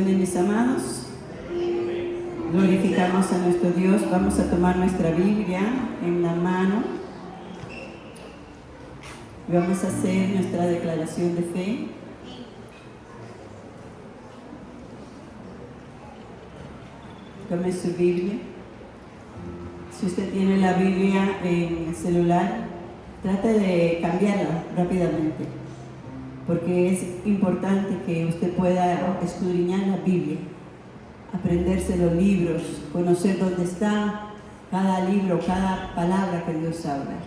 Mis amados, glorificamos a nuestro Dios. Vamos a tomar nuestra Biblia en la mano y vamos a hacer nuestra declaración de fe. Tome su Biblia. Si usted tiene la Biblia en el celular, trate de cambiarla rápidamente, porque es importante que usted pueda escudriñar la Biblia, aprenderse los libros, conocer dónde está cada libro, cada palabra que Dios habla.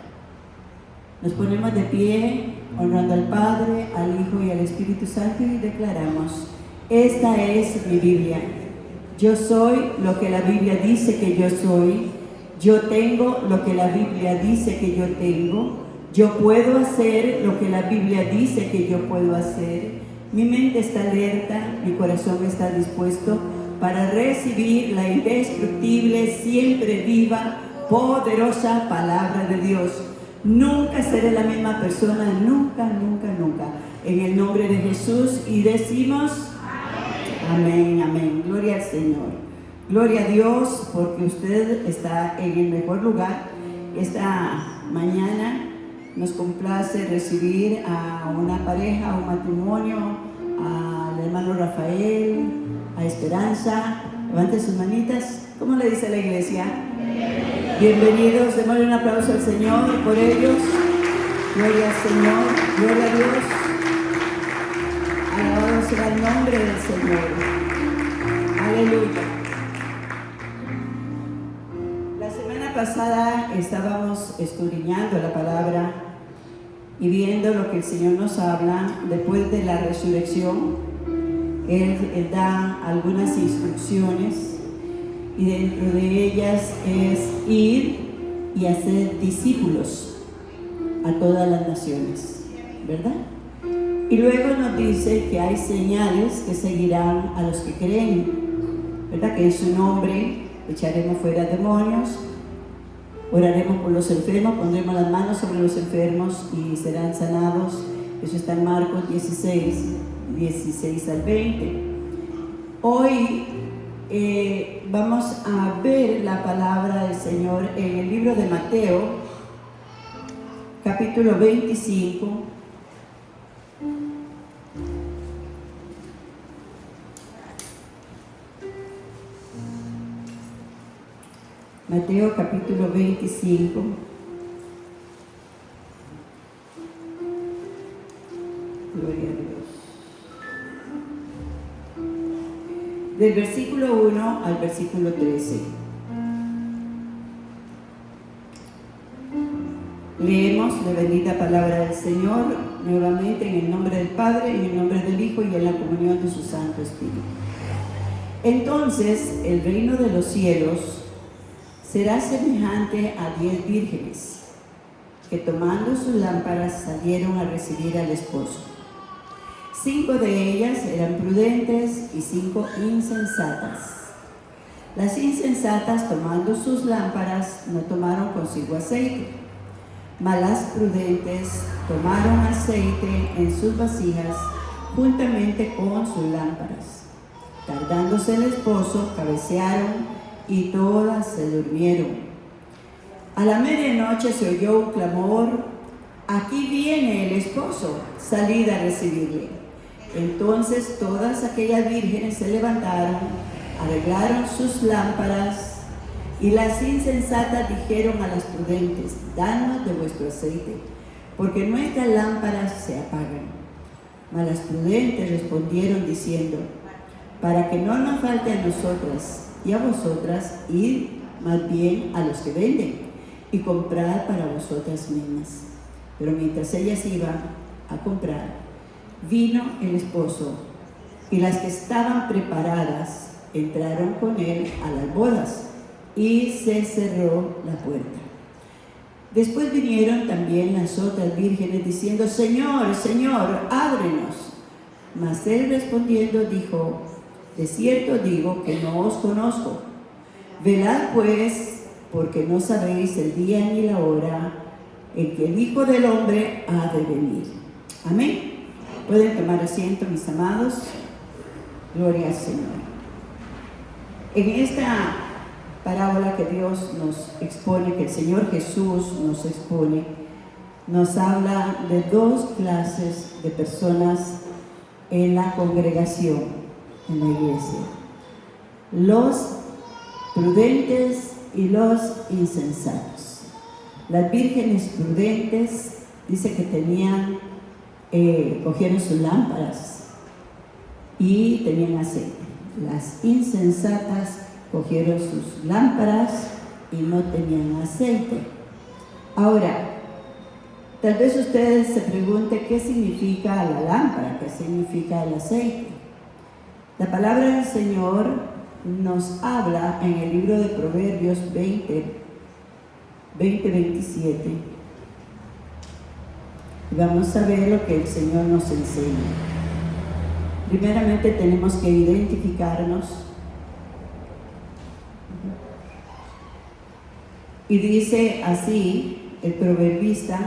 Nos ponemos de pie, honrando al Padre, al Hijo y al Espíritu Santo, y declaramos: esta es mi Biblia. Yo soy lo que la Biblia dice que yo soy. Yo tengo lo que la Biblia dice que yo tengo. Yo puedo hacer lo que la Biblia dice que yo puedo hacer. Mi mente está alerta, mi corazón está dispuesto para recibir la indestructible, siempre viva, poderosa palabra de Dios. Nunca seré la misma persona, nunca, nunca, nunca. En el nombre de Jesús, y decimos amén, amén. Gloria al Señor. Gloria a Dios, porque usted está en el mejor lugar. Esta mañana nos complace recibir a una pareja, a un matrimonio, al hermano Rafael, a Esperanza. Levanten sus manitas. ¿Cómo le dice la iglesia? Bienvenidos. Démosle un aplauso al Señor por ellos. Gloria al Señor. Gloria a Dios. Alabado sea el nombre del Señor. Aleluya. La semana pasada estábamos escudriñando la palabra y viendo lo que el Señor nos habla después de la resurrección. Él da algunas instrucciones, y dentro de ellas es ir y hacer discípulos a todas las naciones, ¿verdad? Y luego nos dice que hay señales que seguirán a los que creen, ¿verdad? Que en su nombre echaremos fuera demonios, oraremos por los enfermos, pondremos las manos sobre los enfermos y serán sanados. Eso está en Marcos 16 al 20. Hoy vamos a ver la palabra del Señor en el libro de Mateo, capítulo 25. Mateo capítulo 25. Gloria a Dios. Del versículo 1 al versículo 13. Leemos la bendita palabra del Señor nuevamente en el nombre del Padre, en el nombre del Hijo y en la comunión de su Santo Espíritu. Entonces el reino de los cielos será semejante a 10 vírgenes que, tomando sus lámparas, salieron a recibir al esposo. 5 de ellas eran prudentes y 5 insensatas. Las insensatas, tomando sus lámparas, no tomaron consigo aceite, mas las prudentes tomaron aceite en sus vasijas juntamente con sus lámparas. Tardándose el esposo, cabecearon y todas se durmieron. A la medianoche se oyó un clamor: aquí viene el esposo, salid a recibirle. Entonces todas aquellas vírgenes se levantaron, arreglaron sus lámparas, y las insensatas dijeron a las prudentes: danos de vuestro aceite, porque nuestras lámparas se apagan. Mas las prudentes respondieron diciendo: para que no nos falte a nosotras y a vosotras, id más bien a los que venden y comprad para vosotras mismas. Pero mientras ellas iban a comprar, vino el esposo, y las que estaban preparadas entraron con él a las bodas, y se cerró la puerta. Después vinieron también las otras vírgenes diciendo: Señor, Señor, ábrenos. Mas él respondiendo dijo: de cierto digo que no os conozco. Velad pues, porque no sabéis el día ni la hora en que el Hijo del Hombre ha de venir. Amén. Pueden tomar asiento, mis amados. Gloria al Señor. En esta parábola que Dios nos expone, que el Señor Jesús nos expone, nos habla de dos clases de personas en la congregación, en la iglesia: los prudentes y los insensatos. Las vírgenes prudentes, dice que cogieron sus lámparas y tenían aceite. Las insensatas cogieron sus lámparas y no tenían aceite. Ahora, tal vez ustedes se pregunten qué significa la lámpara, qué significa el aceite. La palabra del Señor nos habla en el libro de Proverbios 20-27. Y vamos a ver lo que el Señor nos enseña. Primeramente tenemos que identificarnos. Y dice así el proverbista: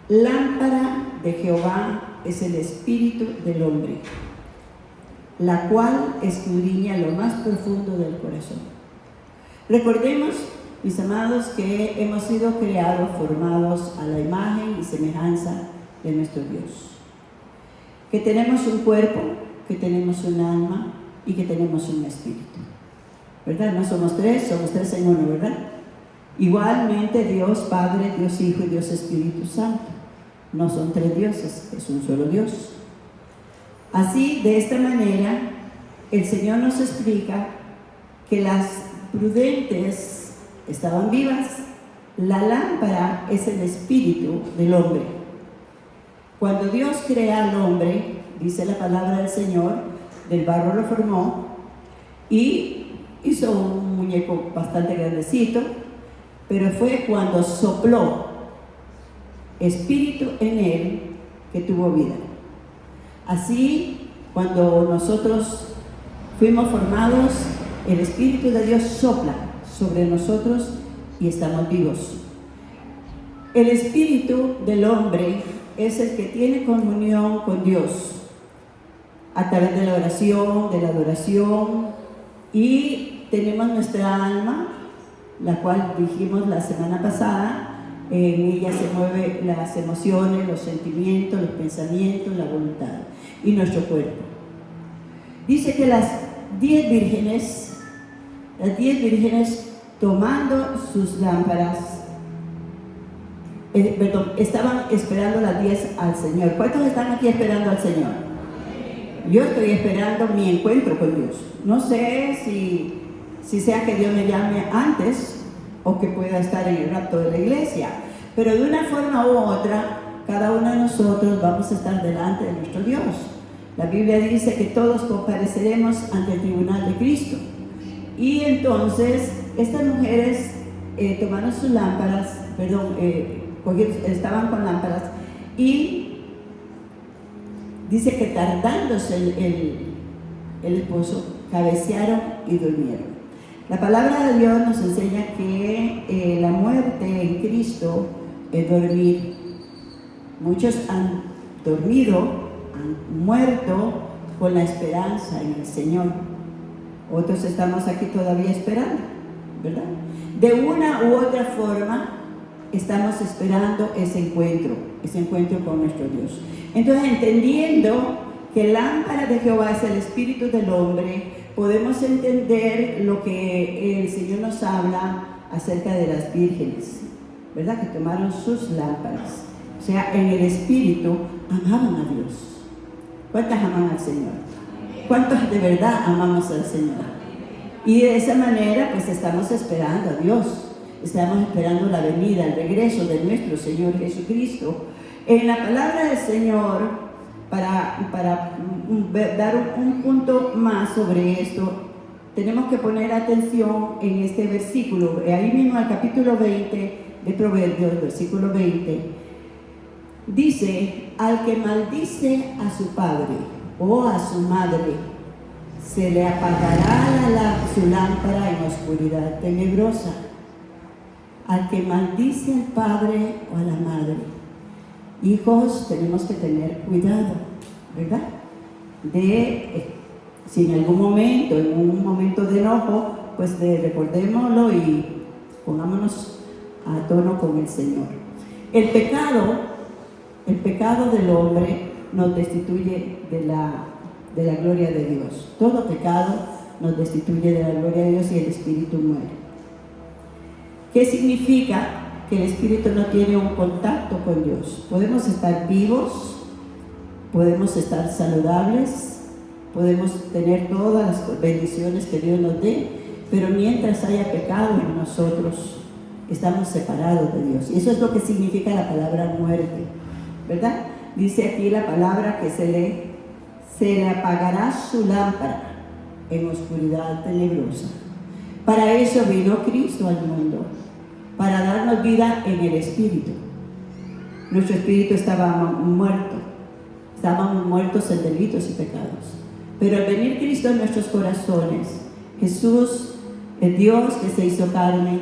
lámpara de Jehová es el espíritu del hombre, la cual escudriña lo más profundo del corazón. Recordemos, mis amados, que hemos sido creados, formados a la imagen y semejanza de nuestro Dios. Que tenemos un cuerpo, que tenemos un alma y que tenemos un espíritu. ¿Verdad? No somos tres, somos tres en uno, ¿verdad? Igualmente Dios Padre, Dios Hijo y Dios Espíritu Santo. No son tres dioses, es un solo Dios. Así, de esta manera, el Señor nos explica que las prudentes estaban vivas. La lámpara es el espíritu del hombre. Cuando Dios crea al hombre, dice la palabra del Señor, del barro lo formó y hizo un muñeco bastante grandecito, pero fue cuando sopló espíritu en él que tuvo vida. Así, cuando nosotros fuimos formados, el Espíritu de Dios sopla sobre nosotros y estamos vivos. El espíritu del hombre es el que tiene comunión con Dios a través de la oración, de la adoración, y tenemos nuestra alma, la cual dijimos la semana pasada. En ella se mueven las emociones, los sentimientos, los pensamientos, la voluntad y nuestro cuerpo. Dice que las 10 vírgenes tomando sus lámparas, estaban esperando las 10 al Señor. ¿Cuántos están aquí esperando al Señor? Yo estoy esperando mi encuentro con Dios. No sé si sea que Dios me llame antes o que pueda estar en el rapto de la iglesia, pero de una forma u otra, cada uno de nosotros vamos a estar delante de nuestro Dios. La Biblia dice que todos compareceremos ante el tribunal de Cristo. Y entonces, estas mujeres tomaron sus lámparas, estaban con lámparas, y dice que tardándose el esposo, cabecearon y durmieron. La palabra de Dios nos enseña que la muerte en Cristo es dormir. Muchos han dormido, han muerto con la esperanza en el Señor. Otros estamos aquí todavía esperando, ¿verdad? De una u otra forma estamos esperando ese encuentro con nuestro Dios. Entonces, entendiendo que la lámpara de Jehová es el espíritu del hombre, podemos entender lo que el Señor nos habla acerca de las vírgenes, ¿verdad? Que tomaron sus lámparas. O sea, en el espíritu amaban a Dios. ¿Cuántas aman al Señor? ¿Cuántos de verdad amamos al Señor? Y de esa manera, pues estamos esperando a Dios. Estamos esperando la venida, el regreso de nuestro Señor Jesucristo. En la palabra del Señor, para dar un punto más sobre esto, tenemos que poner atención en este versículo. Ahí mismo, al capítulo 20 de Proverbios, versículo 20, dice: al que maldice a su padre o a su madre, se le apagará su lámpara en oscuridad tenebrosa. Al que maldice al padre o a la madre. Hijos, tenemos que tener cuidado, ¿verdad? si en algún momento, en un momento de enojo, pues recordémoslo y pongámonos a tono con el Señor. El pecado del hombre nos destituye de la gloria de Dios. Todo pecado nos destituye de la gloria de Dios y el espíritu muere. ¿Qué significa? Que el espíritu no tiene un contacto con Dios. Podemos estar vivos, podemos estar saludables, podemos tener todas las bendiciones que Dios nos dé, pero mientras haya pecado en nosotros, estamos separados de Dios. Y eso es lo que significa la palabra muerte, ¿verdad? Dice aquí la palabra que se le apagará su lámpara en oscuridad tenebrosa. Para eso vino Cristo al mundo, para darnos vida en el espíritu. Nuestro espíritu estaba muerto, estábamos muertos en delitos y pecados. Pero al venir Cristo en nuestros corazones, Jesús, el Dios que se hizo carne,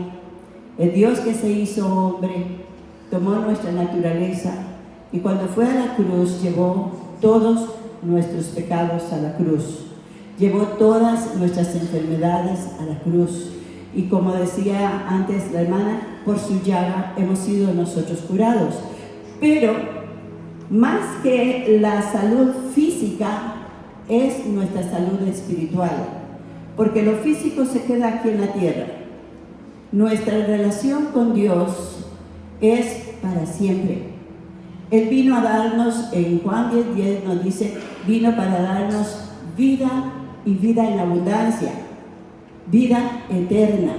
el Dios que se hizo hombre, tomó nuestra naturaleza y cuando fue a la cruz llevó todos nuestros pecados a la cruz, llevó todas nuestras enfermedades a la cruz. Y como decía antes la hermana, por su llaga hemos sido nosotros curados. Pero más que la salud física es nuestra salud espiritual, porque lo físico se queda aquí en la tierra. Nuestra relación con Dios es para siempre. Él vino a darnos, en Juan 10:10 nos dice, vino para darnos vida y vida en abundancia, vida eterna.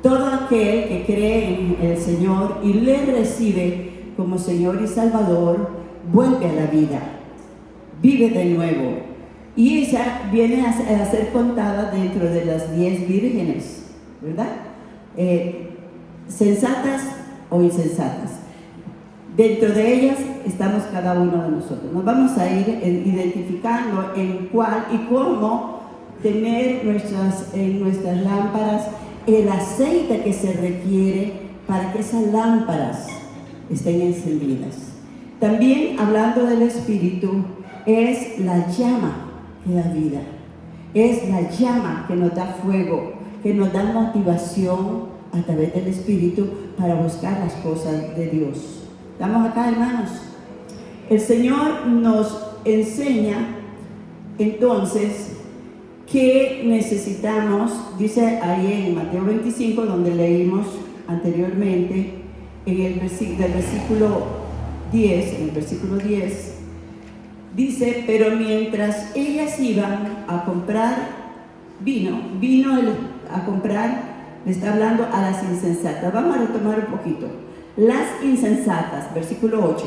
Todo aquel que cree en el Señor y le recibe como Señor y Salvador, vuelve a la vida, vive de nuevo. Y ella viene a ser contada dentro de las 10 vírgenes, ¿verdad? Sensatas o insensatas. Dentro de ellas estamos cada uno de nosotros. Nos vamos a ir identificando en cuál y cómo tener en nuestras lámparas el aceite que se requiere para que esas lámparas estén encendidas. También hablando del Espíritu, es la llama que da vida, es la llama que nos da fuego, que nos da motivación a través del Espíritu para buscar las cosas de Dios. ¿Estamos acá, hermanos? El Señor nos enseña entonces que necesitamos, dice ahí en Mateo 25, donde leímos anteriormente, en el versículo 10, dice, pero mientras ellas iban a comprar vino a comprar, le está hablando a las insensatas. Vamos a retomar un poquito. Las insensatas, versículo 8,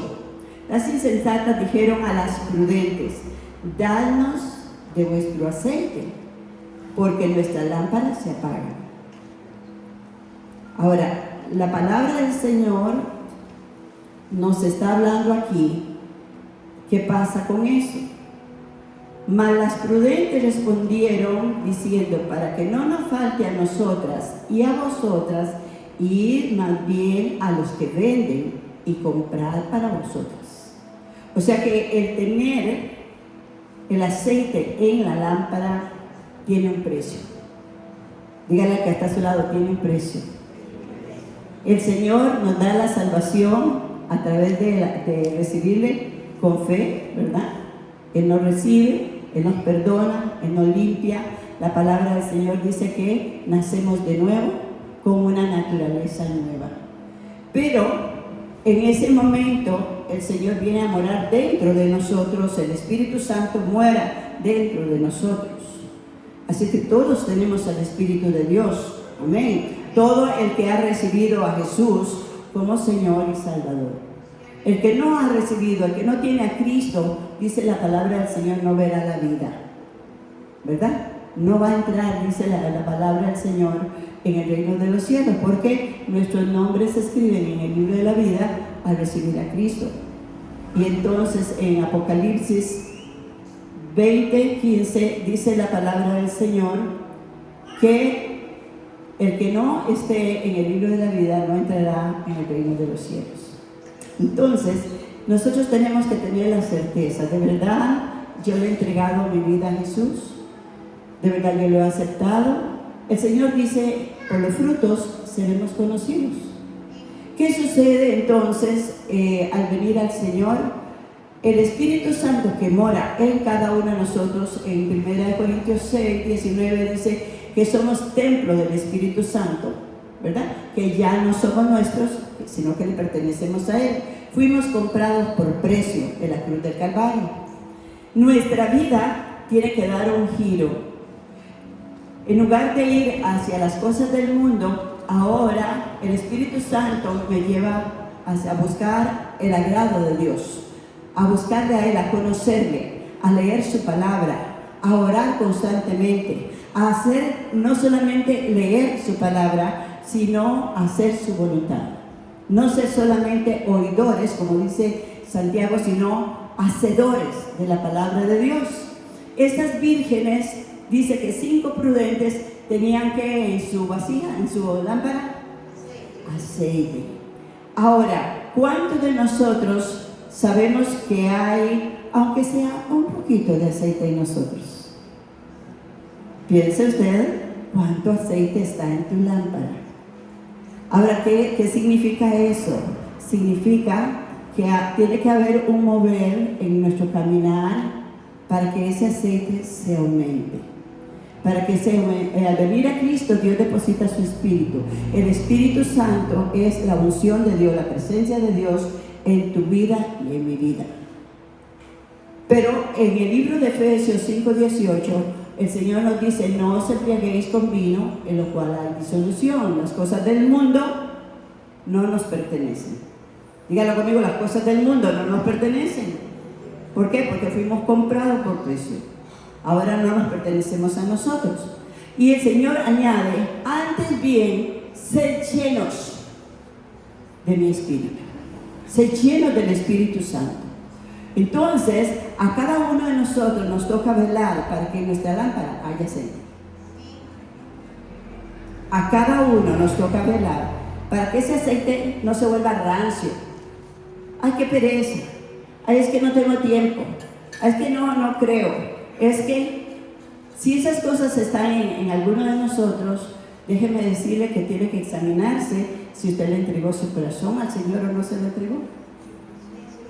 las insensatas dijeron a las prudentes, dadnos de vuestro aceite, porque nuestras lámparas se apagan. Ahora, la palabra del Señor nos está hablando aquí. ¿Qué pasa con eso? Mas las prudentes respondieron diciendo, para que no nos falte a nosotras y a vosotras, ir más bien a los que venden y comprar para vosotras. O sea que el tener el aceite en la lámpara tiene un precio. Dígale al que está a su lado, tiene un precio. El Señor nos da la salvación a través de recibirle con fe, ¿verdad? Él nos recibe, Él nos perdona, Él nos limpia. La palabra del Señor dice que nacemos de nuevo con una naturaleza nueva. Pero en ese momento el Señor viene a morar dentro de nosotros, el Espíritu Santo muera dentro de nosotros. Así que todos tenemos al Espíritu de Dios. Amén. Todo el que ha recibido a Jesús como Señor y Salvador. El que no ha recibido, el que no tiene a Cristo, dice la palabra del Señor, no verá la vida. ¿Verdad? No va a entrar, dice la palabra del Señor, en el reino de los cielos, porque nuestros nombres se escriben en el libro de la vida al recibir a Cristo. Y entonces en Apocalipsis 20:15 dice la palabra del Señor que el que no esté en el libro de la vida no entrará en el reino de los cielos. Entonces, nosotros tenemos que tener la certeza, de verdad, yo le he entregado mi vida a Jesús? ¿De verdad yo lo he aceptado? El Señor dice, por los frutos seremos conocidos. ¿Qué sucede entonces al venir al Señor? El Espíritu Santo que mora en cada uno de nosotros, en 1 Corintios 6, 19, dice que somos templo del Espíritu Santo, ¿verdad? Que ya no somos nuestros, sino que le pertenecemos a Él. Fuimos comprados por precio en la cruz del Calvario. Nuestra vida tiene que dar un giro. En lugar de ir hacia las cosas del mundo, ahora el Espíritu Santo me lleva a buscar el agrado de Dios, a buscarle a Él, a conocerle, a leer su palabra, a orar constantemente, a hacer, no solamente leer su palabra, sino hacer su voluntad. No ser solamente oidores, como dice Santiago, sino hacedores de la palabra de Dios. Estas vírgenes, dice que 5 prudentes tenían que en su vasija, en su lámpara, aceite. Ahora, ¿cuántos de nosotros sabemos que hay, aunque sea un poquito de aceite en nosotros? Piense usted cuánto aceite está en tu lámpara. Ahora, ¿qué significa eso? Significa que tiene que haber un mover en nuestro caminar para que ese aceite se aumente. Para que al venir a Cristo, Dios deposita su Espíritu. El Espíritu Santo es la unción de Dios, la presencia de Dios en tu vida y en mi vida. Pero en el libro de Efesios 5:18, el Señor nos dice, no os embriaguéis con vino, en lo cual hay disolución. Las cosas del mundo no nos pertenecen. Dígalo conmigo, las cosas del mundo no nos pertenecen. ¿Por qué? Porque fuimos comprados por precio. Ahora no nos pertenecemos a nosotros. Y el Señor añade, antes bien, sed llenos de mi Espíritu. Sed llenos del Espíritu Santo. Entonces, a cada uno de nosotros nos toca velar para que en nuestra lámpara haya aceite. A cada uno nos toca velar para que ese aceite no se vuelva rancio. Ay, qué pereza. Ay, es que no tengo tiempo. Ay, es que no creo. Es que si esas cosas están en alguno de nosotros, déjeme decirle que tiene que examinarse si usted le entregó su corazón al Señor o no se lo entregó.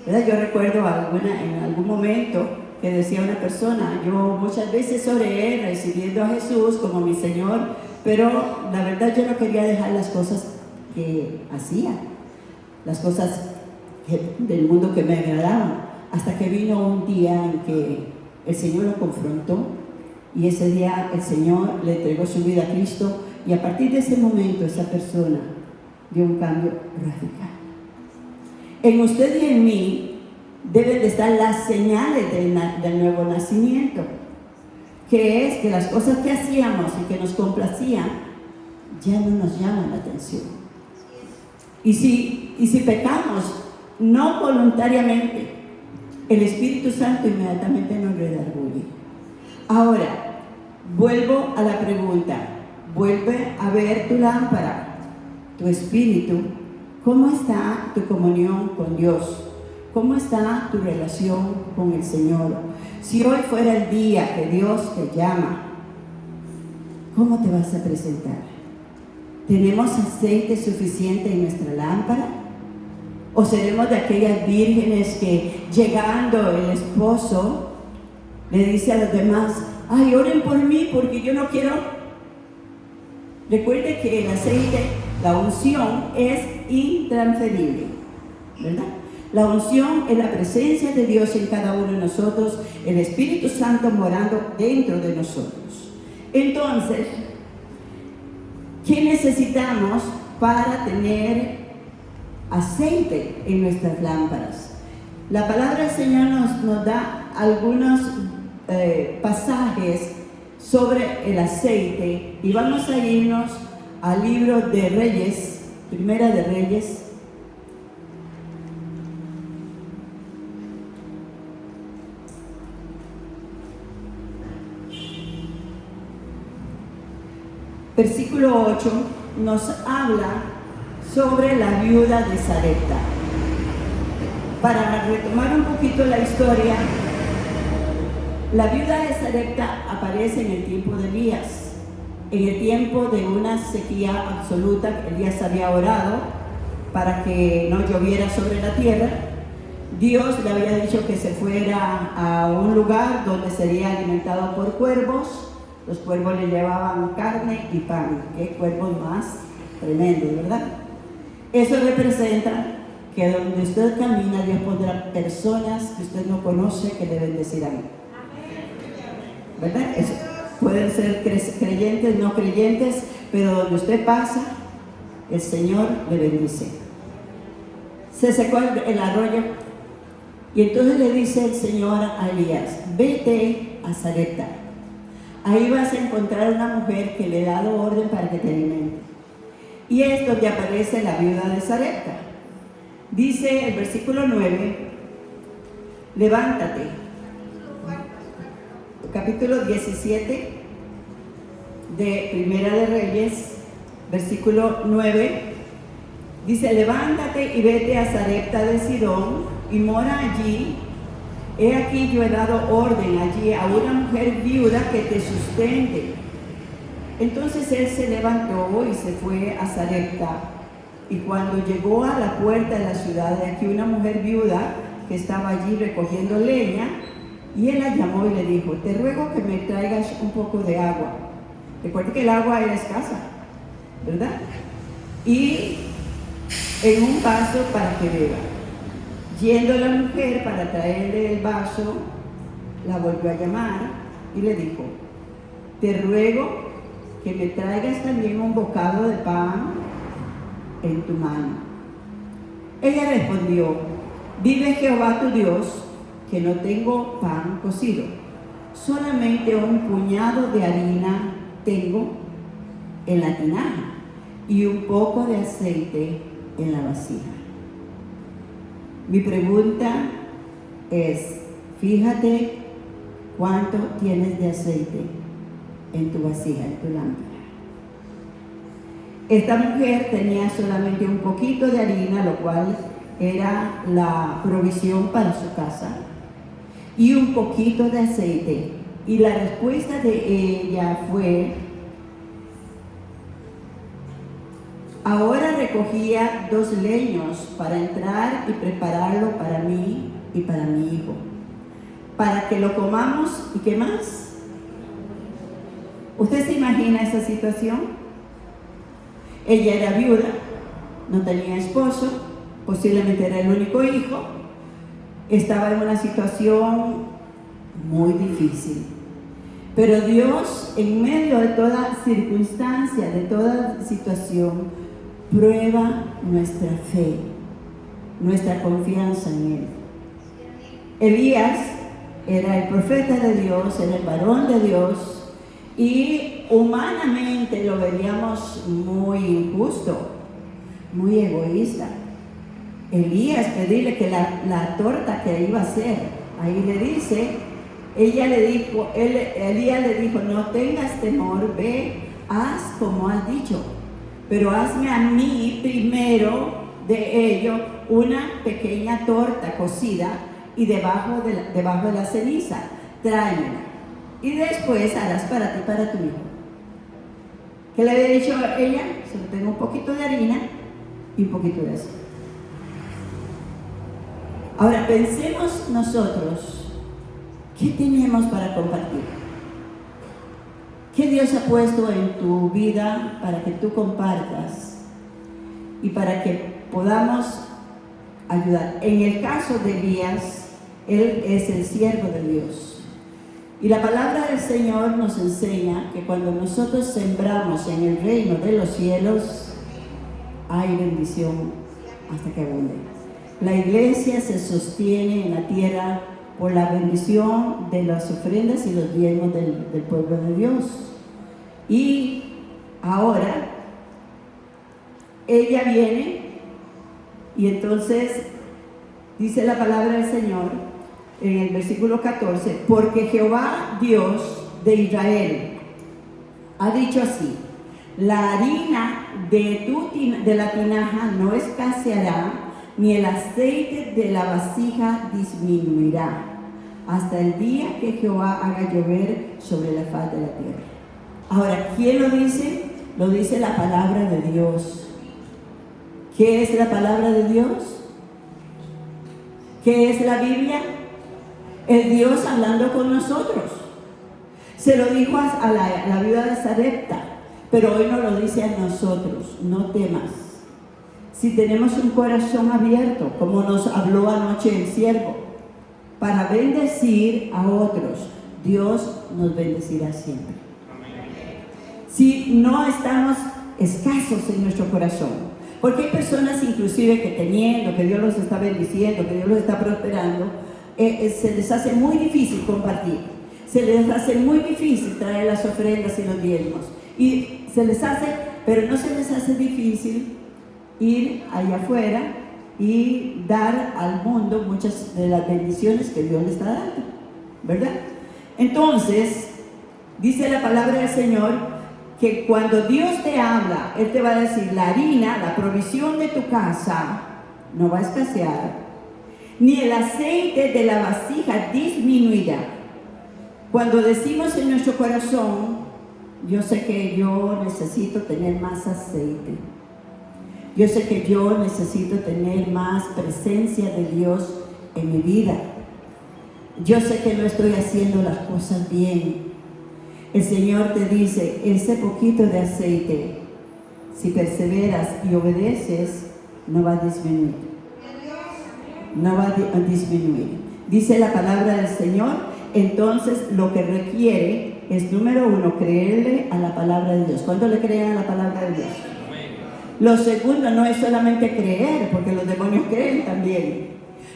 ¿Verdad? Yo recuerdo en algún momento que decía una persona, yo muchas veces oré recibiendo a Jesús como mi Señor, pero la verdad yo no quería dejar las cosas que hacía, las cosas del mundo que me agradaban, hasta que vino un día en que el Señor lo confrontó y ese día el Señor le entregó su vida a Cristo y a partir de ese momento esa persona dio un cambio radical. En usted y en mí deben de estar las señales del nuevo nacimiento, que es que las cosas que hacíamos y que nos complacían ya no nos llaman la atención. Y si pecamos no voluntariamente, el Espíritu Santo inmediatamente nos redarguye. Ahora, vuelvo a la pregunta, vuelve a ver tu lámpara, tu espíritu. ¿Cómo está tu comunión con Dios? ¿Cómo está tu relación con el Señor? Si hoy fuera el día que Dios te llama, ¿cómo te vas a presentar? ¿Tenemos aceite suficiente en nuestra lámpara? ¿O seremos de aquellas vírgenes que llegando el esposo le dice a los demás, ay, oren por mí porque yo no quiero? Recuerde que el aceite, la unción es intransferible, ¿verdad? La unción es la presencia de Dios en cada uno de nosotros, el Espíritu Santo morando dentro de nosotros. Entonces, ¿qué necesitamos para tener aceite en nuestras lámparas? La palabra del Señor nos da algunos pasajes sobre el aceite y vamos a irnos al libro de Reyes, Primera de Reyes. Versículo 8 nos habla sobre la viuda de Sarepta. Para retomar un poquito la historia, La viuda de Sarepta aparece en el tiempo de Elías, en el tiempo de una sequía absoluta. Elías había orado para que no lloviera sobre la tierra. Dios le había dicho que se fuera a un lugar donde sería alimentado por cuervos. Los cuervos le llevaban carne y pan. Qué cuervos más tremendos, ¿verdad? Eso representa que donde usted camina, Dios pondrá personas que usted no conoce que le bendecirán, ¿verdad? Eso. Pueden ser creyentes, no creyentes, pero donde usted pasa, el Señor le bendice. Se secó el arroyo y entonces le dice el Señor a Elías: vete a Sarepta. Ahí vas a encontrar una mujer que le he dado orden para que te alimente. Y es donde aparece la viuda de Sarepta. Dice el versículo 9: levántate. Capítulo 17 de Primera de Reyes, versículo 9, dice: levántate y vete a Sarepta de Sidón y mora allí. He aquí yo he dado orden allí a una mujer viuda que te sustente. Entonces él se levantó y se fue a Sarepta, y cuando llegó a la puerta de la ciudad, de aquí una mujer viuda que estaba allí recogiendo leña, y él la llamó y le dijo: te ruego que me traigas un poco de agua. Recuerde que el agua era escasa, ¿verdad? Y en un vaso para que beba. Yendo la mujer para traerle el vaso, la volvió a llamar y le dijo: te ruego que me traigas también un bocado de pan en tu mano. Ella respondió: vive Jehová tu Dios, que no tengo pan cocido, solamente un puñado de harina tengo en la tinaja y un poco de aceite en la vasija. Mi pregunta es: fíjate cuánto tienes de aceite en tu vasija, en tu lámpara. Esta mujer tenía solamente un poquito de harina, lo cual era la provisión para su casa, y un poquito de aceite. Y la respuesta de ella fue: ahora recogía 2 leños para entrar y prepararlo para mí y para mi hijo, para que lo comamos. ¿Y qué más? ¿Usted se imagina esa situación? Ella era viuda, no tenía esposo, posiblemente era el único hijo, estaba en una situación muy difícil. Pero Dios, en medio de toda circunstancia, de toda situación, prueba nuestra fe, nuestra confianza en Él. Elías era el profeta de Dios, era el varón de Dios, y humanamente lo veríamos muy injusto, muy egoísta. Elías pedirle que la torta que iba a hacer, ahí le dice, Elías le dijo: no tengas temor, ve, haz como has dicho, pero hazme a mí primero de ello una pequeña torta cocida y debajo de la ceniza, tráemela, y después harás para ti, para tu hijo. ¿Qué le había dicho ella? Solo tengo un poquito de harina y un poquito de aceite. Ahora pensemos nosotros, ¿qué tenemos para compartir? ¿Qué Dios ha puesto en tu vida para que tú compartas y para que podamos ayudar? En el caso de Elías, él es el siervo de Dios. Y la palabra del Señor nos enseña que cuando nosotros sembramos en el reino de los cielos, hay bendición hasta que abunde. La iglesia se sostiene en la tierra por la bendición de las ofrendas y los diezmos del pueblo de Dios. Y ahora ella viene y entonces dice la palabra del Señor en el versículo 14: porque Jehová Dios de Israel ha dicho así: la harina de la tinaja no escaseará, ni el aceite de la vasija disminuirá, hasta el día que Jehová haga llover sobre la faz de la tierra. Ahora, ¿quién lo dice? Lo dice la palabra de Dios. ¿Qué es la palabra de Dios? ¿Qué es la Biblia? Es Dios hablando con nosotros. Se lo dijo a la viuda de Sarepta, pero hoy nos lo dice a nosotros: no temas. Si tenemos un corazón abierto, como nos habló anoche el siervo, para bendecir a otros, Dios nos bendecirá siempre. Si no estamos escasos en nuestro corazón, porque hay personas inclusive que teniendo, que Dios los está bendiciendo, que Dios los está prosperando, se les hace muy difícil compartir, se les hace muy difícil traer las ofrendas y los diezmos, y se les hace, pero no se les hace difícil ir allá afuera y dar al mundo muchas de las bendiciones que Dios le está dando, ¿verdad? Entonces, dice la palabra del Señor que cuando Dios te habla, Él te va a decir: la harina, la provisión de tu casa no va a escasear, ni el aceite de la vasija disminuirá. Cuando decimos en nuestro corazón: yo sé que yo necesito tener más aceite, yo sé que yo necesito tener más presencia de Dios en mi vida, yo sé que no estoy haciendo las cosas bien. El Señor te dice: ese poquito de aceite, si perseveras y obedeces, no va a disminuir. No va a disminuir. Dice la palabra del Señor. Entonces lo que requiere es, número uno, creerle a la palabra de Dios. ¿Cuánto le creen a la palabra de Dios? Lo segundo no es solamente creer, porque los demonios creen también.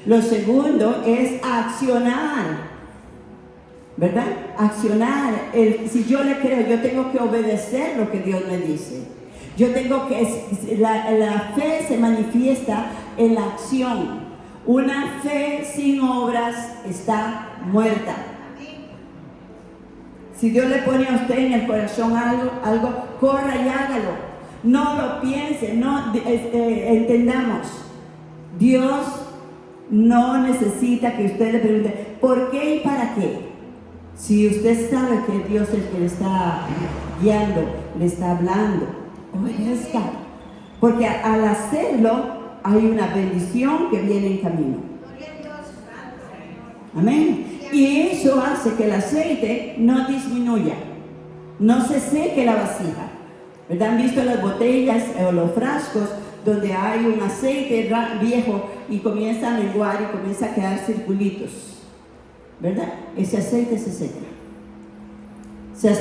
Lo segundo es accionar, ¿verdad? Accionar. Si yo le creo, yo tengo que obedecer lo que Dios me dice. Yo tengo que, la fe se manifiesta en la acción. Una fe sin obras está muerta. Si Dios le pone a usted en el corazón algo, corra y hágalo. No lo piense, no entendamos. Dios no necesita que usted le pregunte ¿por qué y para qué? Si usted sabe que Dios es el que le está guiando, le está hablando, obedezca. Porque al hacerlo hay una bendición que viene en camino. Amén. Y eso hace que el aceite no disminuya, no se seque la vasija. ¿Verdad? ¿Han visto las botellas o los frascos donde hay un aceite viejo y comienza a menguar y comienza a quedar circulitos? ¿Verdad? Ese aceite se seca. Se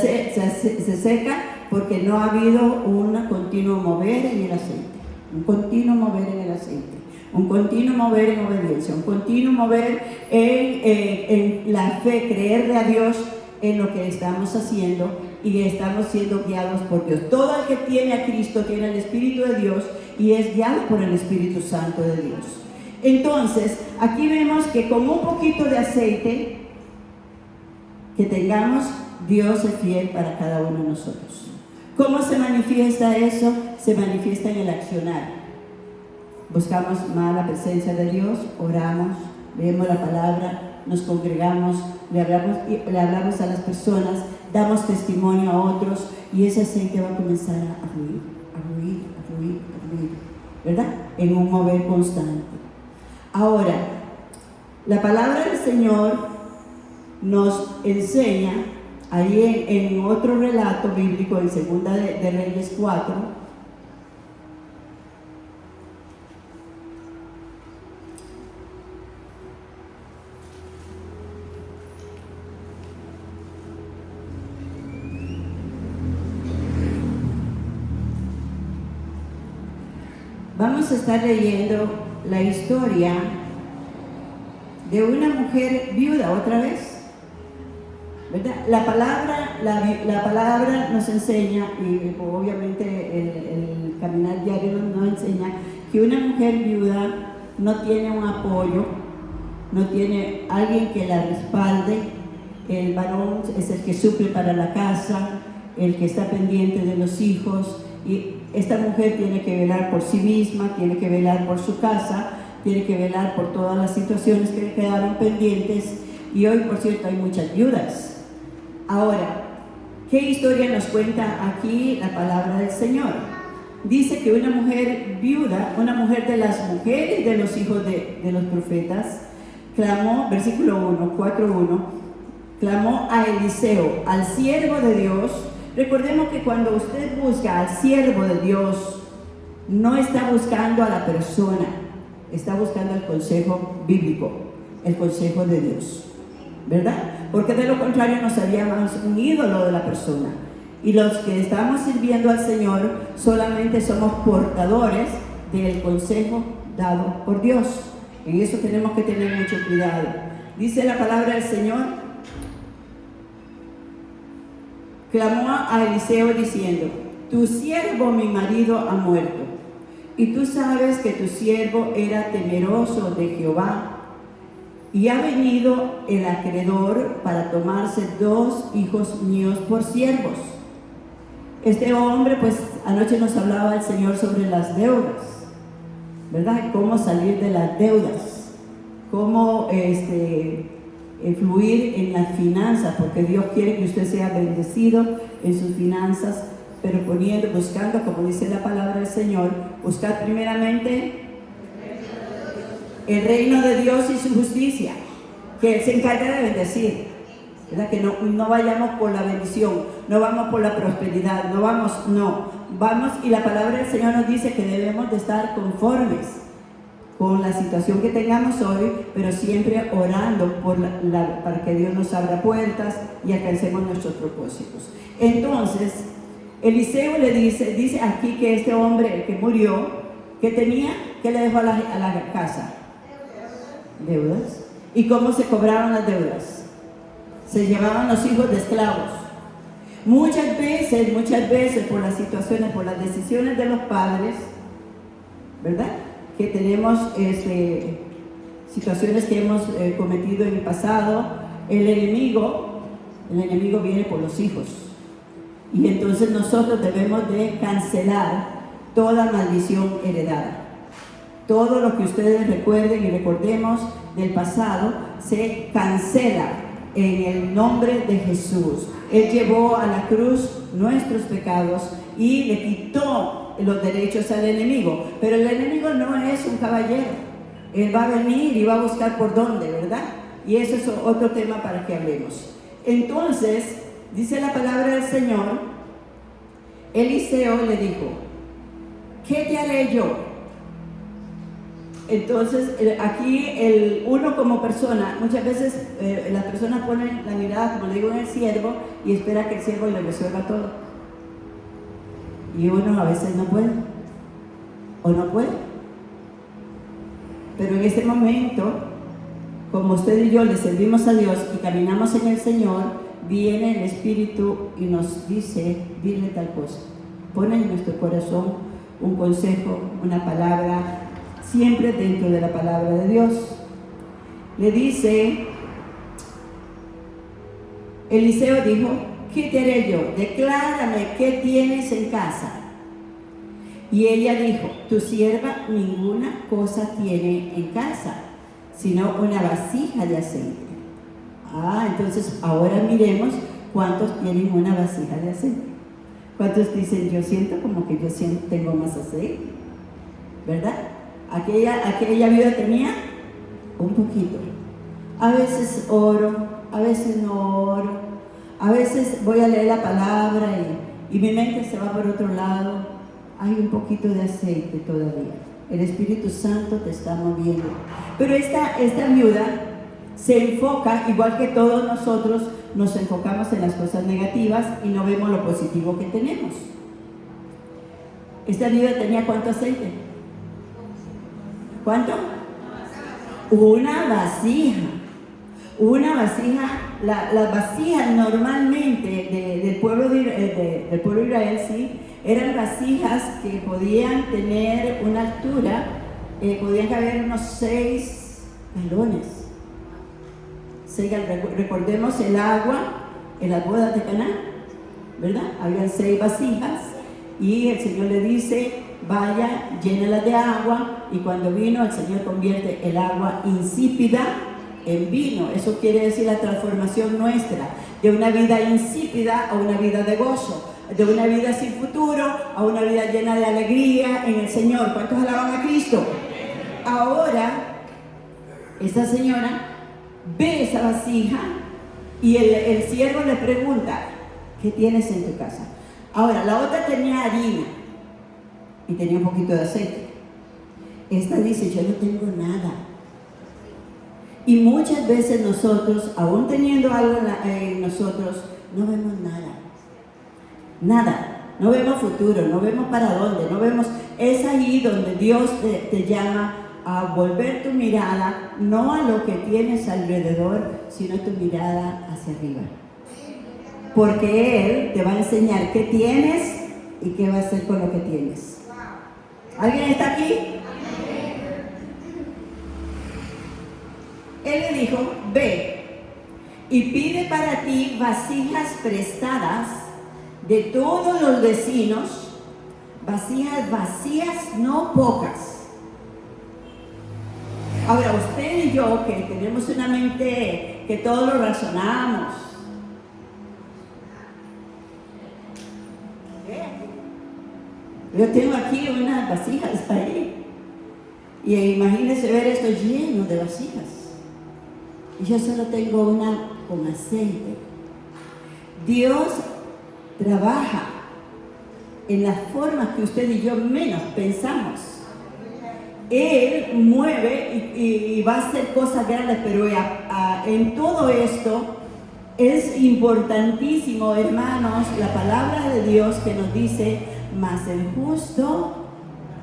seca porque no ha habido un continuo mover en el aceite. Un continuo mover en el aceite. Un continuo mover en obediencia. Un continuo mover en la fe, creerle a Dios en lo que estamos haciendo y estamos siendo guiados por Dios. Todo el que tiene a Cristo tiene el Espíritu de Dios y es guiado por el Espíritu Santo de Dios. Entonces, aquí vemos que con un poquito de aceite que tengamos, Dios es fiel para cada uno de nosotros. ¿Cómo se manifiesta eso? Se manifiesta en el accionar. Buscamos más la presencia de Dios, oramos, leemos la palabra, nos congregamos, le hablamos a las personas, damos testimonio a otros y ese aceite va a comenzar a fluir, a fluir, a fluir, a fluir, ¿verdad? En un mover constante. Ahora, la palabra del Señor nos enseña ahí en otro relato bíblico, en Segunda de Reyes 4, vamos a estar leyendo la historia de una mujer viuda otra vez, ¿verdad? La palabra nos enseña, y obviamente el caminar diario nos enseña, que una mujer viuda no tiene un apoyo, no tiene alguien que la respalde. El varón es el que suple para la casa, el que está pendiente de los hijos, y esta mujer tiene que velar por sí misma, tiene que velar por su casa, tiene que velar por todas las situaciones que le quedaron pendientes, y hoy, por cierto, hay muchas viudas. Ahora, ¿qué historia nos cuenta aquí la palabra del Señor? Dice que una mujer viuda, una mujer de las mujeres de los hijos de los profetas, clamó, versículo 1, 4:1, clamó a Eliseo, al siervo de Dios. Recordemos que cuando usted busca al siervo de Dios, no está buscando a la persona, está buscando el consejo bíblico, el consejo de Dios, ¿verdad? Porque de lo contrario nos haríamos un ídolo de la persona. Y los que estamos sirviendo al Señor solamente somos portadores del consejo dado por Dios. En eso tenemos que tener mucho cuidado. Dice la palabra del Señor, clamó a Eliseo diciendo, tu siervo mi marido ha muerto, y tú sabes que tu siervo era temeroso de Jehová, y ha venido el acreedor para tomarse 2 hijos míos por siervos. Este hombre, pues anoche nos hablaba el Señor sobre las deudas, ¿verdad? Cómo salir de las deudas, cómo fluir en las finanzas, porque Dios quiere que usted sea bendecido en sus finanzas, pero buscando, como dice la palabra del Señor, buscar primeramente el reino de Dios y su justicia, que Él se encarga de bendecir, ¿verdad? Que no vayamos por la bendición, no vamos por la prosperidad, vamos, y la palabra del Señor nos dice que debemos de estar conformes con la situación que tengamos hoy, pero siempre orando para que Dios nos abra puertas y alcancemos nuestros propósitos. Entonces, Eliseo le dice aquí que este hombre que murió, que tenía, ¿qué le dejó a la casa? Deudas. ¿Y cómo se cobraron las deudas? Se llevaban los hijos de esclavos. Muchas veces, por las situaciones, por las decisiones de los padres, ¿verdad? Que tenemos situaciones que hemos cometido en el pasado, el enemigo viene por los hijos. Y entonces nosotros debemos de cancelar toda maldición heredada. Todo lo que ustedes recuerden y recordemos del pasado se cancela en el nombre de Jesús. Él llevó a la cruz nuestros pecados y le quitó los derechos al enemigo. Pero el enemigo no es un caballero. Él va a venir y va a buscar por dónde, ¿verdad? Y eso es otro tema para que hablemos. Entonces, dice la palabra del Señor, Eliseo le dijo, ¿qué te haré yo? Entonces, aquí uno como persona, muchas veces las personas ponen la mirada, como le digo, en el siervo y espera que el siervo le resuelva todo. Y uno a veces no puede, o no puede. Pero en este momento, como usted y yo le servimos a Dios y caminamos en el Señor, viene el Espíritu y nos dice, dile tal cosa. Pone en nuestro corazón un consejo, una palabra, siempre dentro de la palabra de Dios. Le dice, Eliseo dijo, ¿qué te haré yo? Declárame qué tienes en casa. Y ella dijo, tu sierva ninguna cosa tiene en casa, sino una vasija de aceite. Entonces ahora miremos cuántos tienen una vasija de aceite. ¿Cuántos dicen, yo siento como que yo tengo más aceite? ¿Verdad? Aquella viuda tenía un poquito. A veces oro, a veces no oro, a veces voy a leer la palabra y mi mente se va por otro lado. Hay un poquito de aceite todavía. El Espíritu Santo te está moviendo. Pero esta viuda se enfoca, igual que todos nosotros, nos enfocamos en las cosas negativas y no vemos lo positivo que tenemos. Esta viuda tenía ¿cuánto aceite? ¿Cuánto? Una vasija. Una vasija. Las vasijas normalmente del pueblo de Israel, sí, eran vasijas que podían tener una altura, podían caber unos 6 galones. Recordemos el agua en las bodas de Caná, ¿verdad? Habían 6 vasijas y el Señor le dice, vaya, llénalas de agua, y cuando vino el Señor convierte el agua insípida en vino. Eso quiere decir la transformación nuestra, de una vida insípida a una vida de gozo, de una vida sin futuro a una vida llena de alegría en el Señor. ¿Cuántos alaban a Cristo? Ahora, esta señora ve esa vasija y el siervo le pregunta, ¿qué tienes en tu casa? Ahora, la otra tenía harina y tenía un poquito de aceite. Esta dice, yo no tengo nada. Y muchas veces nosotros, aún teniendo algo en nosotros, no vemos nada. Nada. No vemos futuro, no vemos para dónde, no vemos. Es ahí donde Dios te llama a volver tu mirada, no a lo que tienes alrededor, sino tu mirada hacia arriba. Porque Él te va a enseñar qué tienes y qué va a hacer con lo que tienes. ¿Alguien está aquí? Él le dijo, ve y pide para ti vasijas prestadas de todos los vecinos, vasijas vacías, no pocas. Ahora, usted y yo, que tenemos una mente que todo lo razonamos, yo tengo aquí unas vasijas ahí, y imagínense ver esto lleno de vasijas, y yo solo tengo una con aceite. Dios trabaja en las formas que usted y yo menos pensamos. Él mueve y va a hacer cosas grandes, pero en todo esto es importantísimo, hermanos, la palabra de Dios que nos dice, mas el justo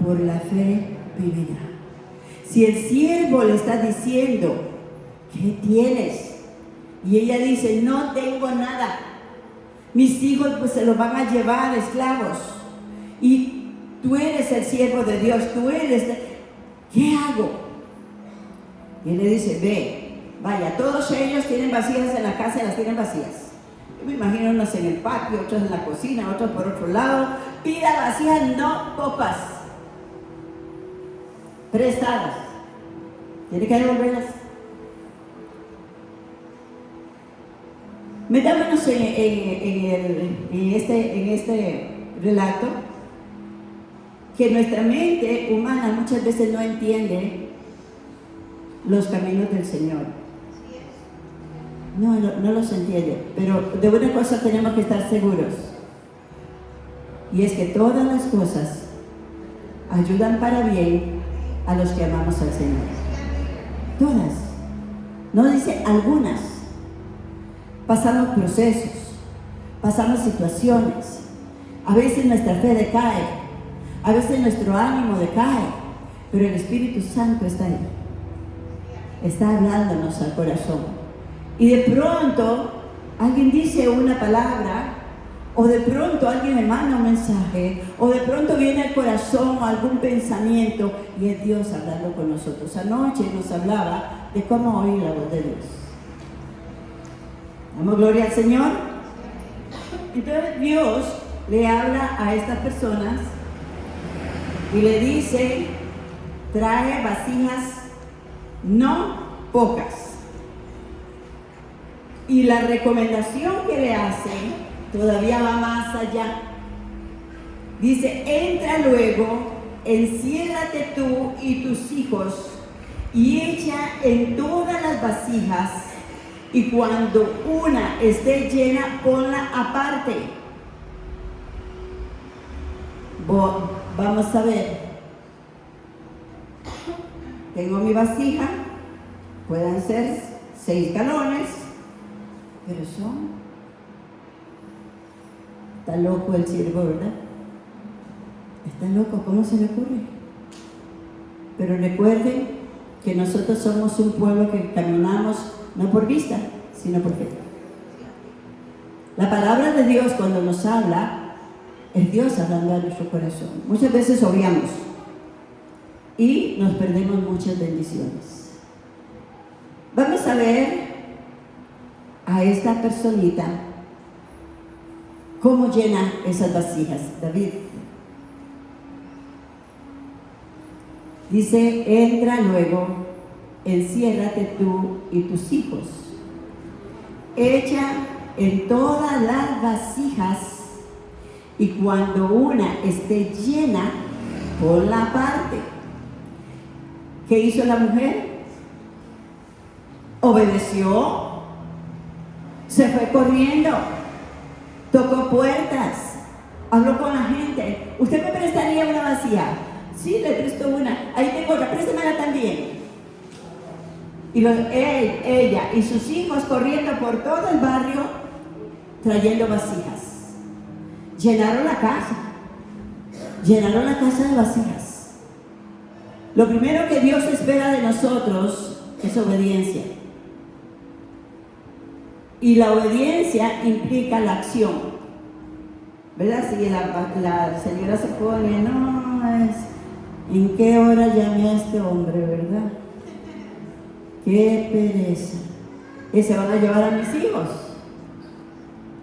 por la fe vivirá. Si el siervo le está diciendo, ¿qué tienes? Y ella dice, no tengo nada. Mis hijos pues se los van a llevar esclavos. Y tú eres el siervo de Dios, tú eres... ¿Qué hago? Y él le dice, ve, vaya, todos ellos tienen vasijas en la casa y las tienen vacías. Yo me imagino unos en el patio, otros en la cocina, otros por otro lado. Pida vasijas, no copas, prestadas. ¿Tiene que devolverlas? Metámonos en este relato, que nuestra mente humana muchas veces no entiende los caminos del Señor. No los entiende, pero de una cosa tenemos que estar seguros, y es que todas las cosas ayudan para bien a los que amamos al Señor. Todas. No dice algunas. Pasamos procesos, pasamos situaciones, a veces nuestra fe decae, a veces nuestro ánimo decae, pero el Espíritu Santo está ahí. Está hablándonos al corazón. Y de pronto alguien dice una palabra, o de pronto alguien me manda un mensaje, o de pronto viene al corazón algún pensamiento, y es Dios hablando con nosotros. Anoche nos hablaba de cómo oír la voz de Dios. Damos gloria al Señor. Entonces Dios le habla a estas personas y le dice, trae vasijas no pocas. Y la recomendación que le hace todavía va más allá. Dice, entra luego, enciérrate tú y tus hijos y echa en todas las vasijas, y cuando una esté llena, ponla aparte. Vamos a ver. Tengo mi vasija, pueden ser 6 galones, pero está loco el siervo, ¿verdad? Está loco, ¿cómo se le ocurre? Pero recuerden que nosotros somos un pueblo que caminamos no por vista, sino por fe. La palabra de Dios, cuando nos habla, es Dios hablando a nuestro corazón. Muchas veces obviamos y nos perdemos muchas bendiciones. Vamos a ver a esta personita cómo llena esas vasijas. David dice, entra luego, enciérrate tú y tus hijos. Echa en todas las vasijas, y cuando una esté llena, ponla aparte. ¿Qué hizo la mujer? Obedeció, se fue corriendo, tocó puertas, habló con la gente. ¿Usted me prestaría una vasija? Sí, le presto una. Ahí tengo otra, préstamela también. Y ella y sus hijos corriendo por todo el barrio trayendo vasijas. Llenaron la casa de vasijas. Lo primero que Dios espera de nosotros es obediencia. Y la obediencia implica la acción. ¿Verdad? Si la señora se pone, no, ¿en qué hora llamé a este hombre, verdad? ¡Qué pereza! Y se van a llevar a mis hijos.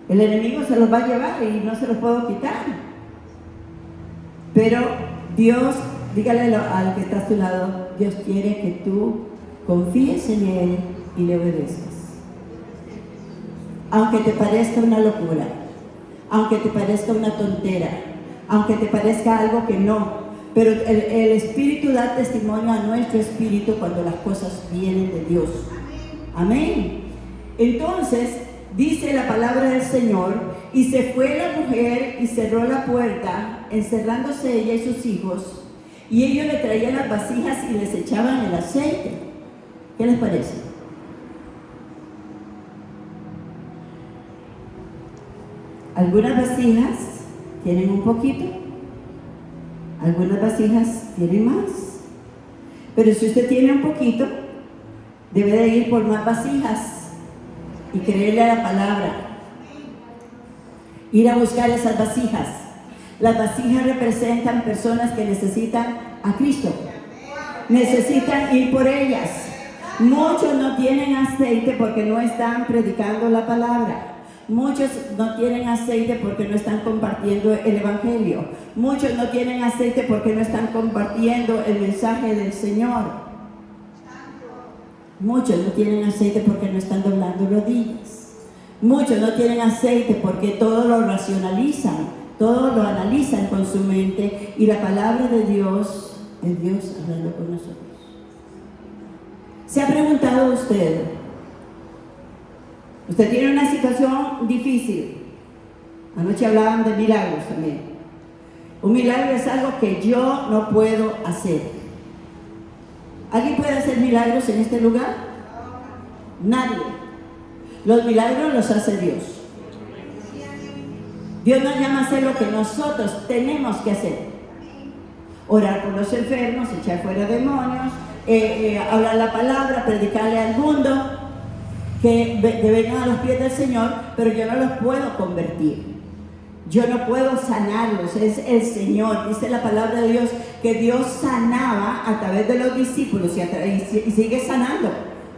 El enemigo se los va a llevar y no se los puedo quitar. Pero Dios, dígale al que está a tu lado, Dios quiere que tú confíes en Él y le obedezcas. Aunque te parezca una locura, aunque te parezca una tontera, aunque te parezca algo que no, pero el Espíritu da testimonio a nuestro espíritu cuando las cosas vienen de Dios. Amén. Entonces, dice la palabra del Señor, y se fue la mujer y cerró la puerta, encerrándose ella y sus hijos, y ellos le traían las vasijas y les echaban el aceite. ¿Qué les parece? Algunas vasijas tienen un poquito, algunas vasijas tienen más. Pero si usted tiene un poquito, debe de ir por más vasijas y creerle a la palabra. Ir a buscar esas vasijas. Las vasijas representan personas que necesitan a Cristo. Necesitan ir por ellas. Muchos no tienen aceite porque no están predicando la palabra. Muchos no tienen aceite porque no están compartiendo el Evangelio. Muchos no tienen aceite porque no están compartiendo el mensaje del Señor. Muchos no tienen aceite porque no están doblando rodillas. Muchos no tienen aceite porque todo lo racionalizan, todo lo analizan con su mente, y la palabra de Dios es Dios hablando con nosotros. ¿Se ha preguntado usted? Usted tiene una situación difícil. Anoche hablaban de milagros también. Un milagro es algo que yo no puedo hacer. ¿Alguien puede hacer milagros en este lugar? Nadie. Los milagros los hace Dios. Dios nos llama a hacer lo que nosotros tenemos que hacer. Orar por los enfermos, echar fuera demonios, hablar la palabra, predicarle al mundo, que vengan a los pies del Señor, pero yo no los puedo convertir. Yo no puedo sanarlos, es el Señor. Dice la palabra de Dios que Dios sanaba a través de los discípulos y sigue sanando,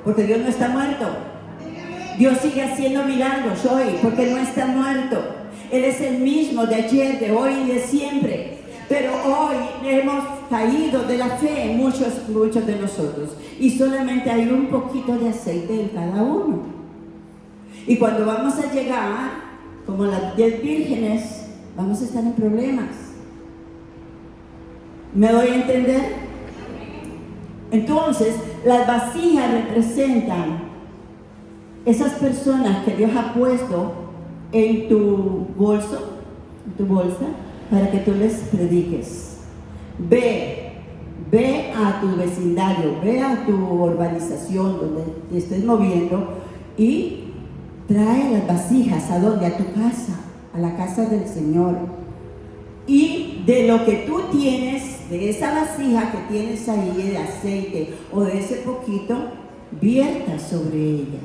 porque Dios no está muerto. Dios sigue haciendo milagros hoy, porque no está muerto. Él es el mismo de ayer, de hoy y de siempre. Pero hoy hemos caído de la fe, muchos de nosotros, y solamente hay un poquito de aceite en cada uno. Y cuando vamos a llegar, como las 10 vírgenes, vamos a estar en problemas. ¿Me doy a entender? Entonces, las vasijas representan esas personas que Dios ha puesto en tu bolsa, para que tú les prediques. Ve a tu vecindario, ve a tu urbanización donde te estés moviendo y trae las vasijas. ¿A dónde? A tu casa, a la casa del Señor. Y de lo que tú tienes, de esa vasija que tienes ahí de aceite o de ese poquito, vierta sobre ella.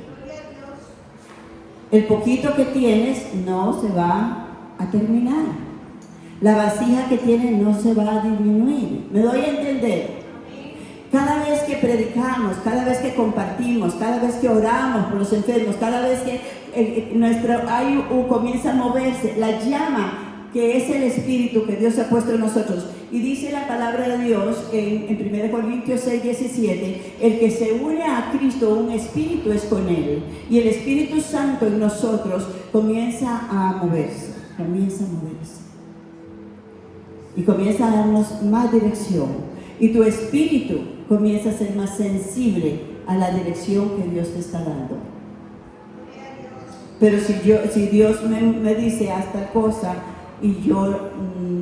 El poquito que tienes no se va a terminar. La vasija que tienes no se va a disminuir. ¿Me doy a entender? Cada vez que predicamos, cada vez que compartimos, cada vez que oramos por los enfermos, cada vez que nuestro comienza a moverse, la llama que es el Espíritu que Dios ha puesto en nosotros, Y dice la palabra de Dios en 1 Corintios 6, 17, el que se une a Cristo, un espíritu es con Él. Y el Espíritu Santo en nosotros comienza a moverse. Y comienza a darnos más dirección. Y tu espíritu comienza a ser más sensible a la dirección que Dios te está dando. Pero si Dios me dice haz tal cosa y yo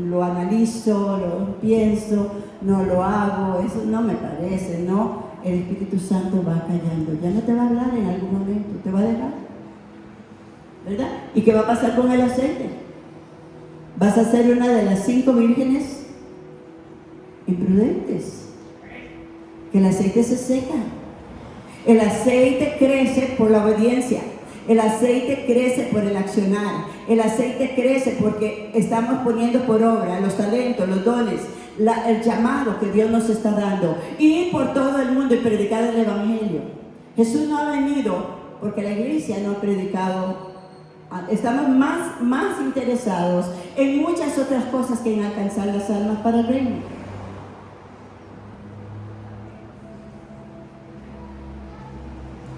lo analizo, lo pienso, no lo hago, eso no me parece, no, el Espíritu Santo va callando. Ya no te va a hablar en algún momento, te va a dejar, ¿verdad? ¿Y qué va a pasar con el aceite? Vas a ser una de las 5 vírgenes imprudentes, que el aceite se seca. El aceite crece por la obediencia. El aceite crece por el accionar. El aceite crece porque estamos poniendo por obra los talentos, los dones, el llamado que Dios nos está dando. Ir por todo el mundo y predicar el Evangelio. Jesús no ha venido porque la iglesia no ha predicado. Estamos más interesados en muchas otras cosas que en alcanzar las almas para el reino.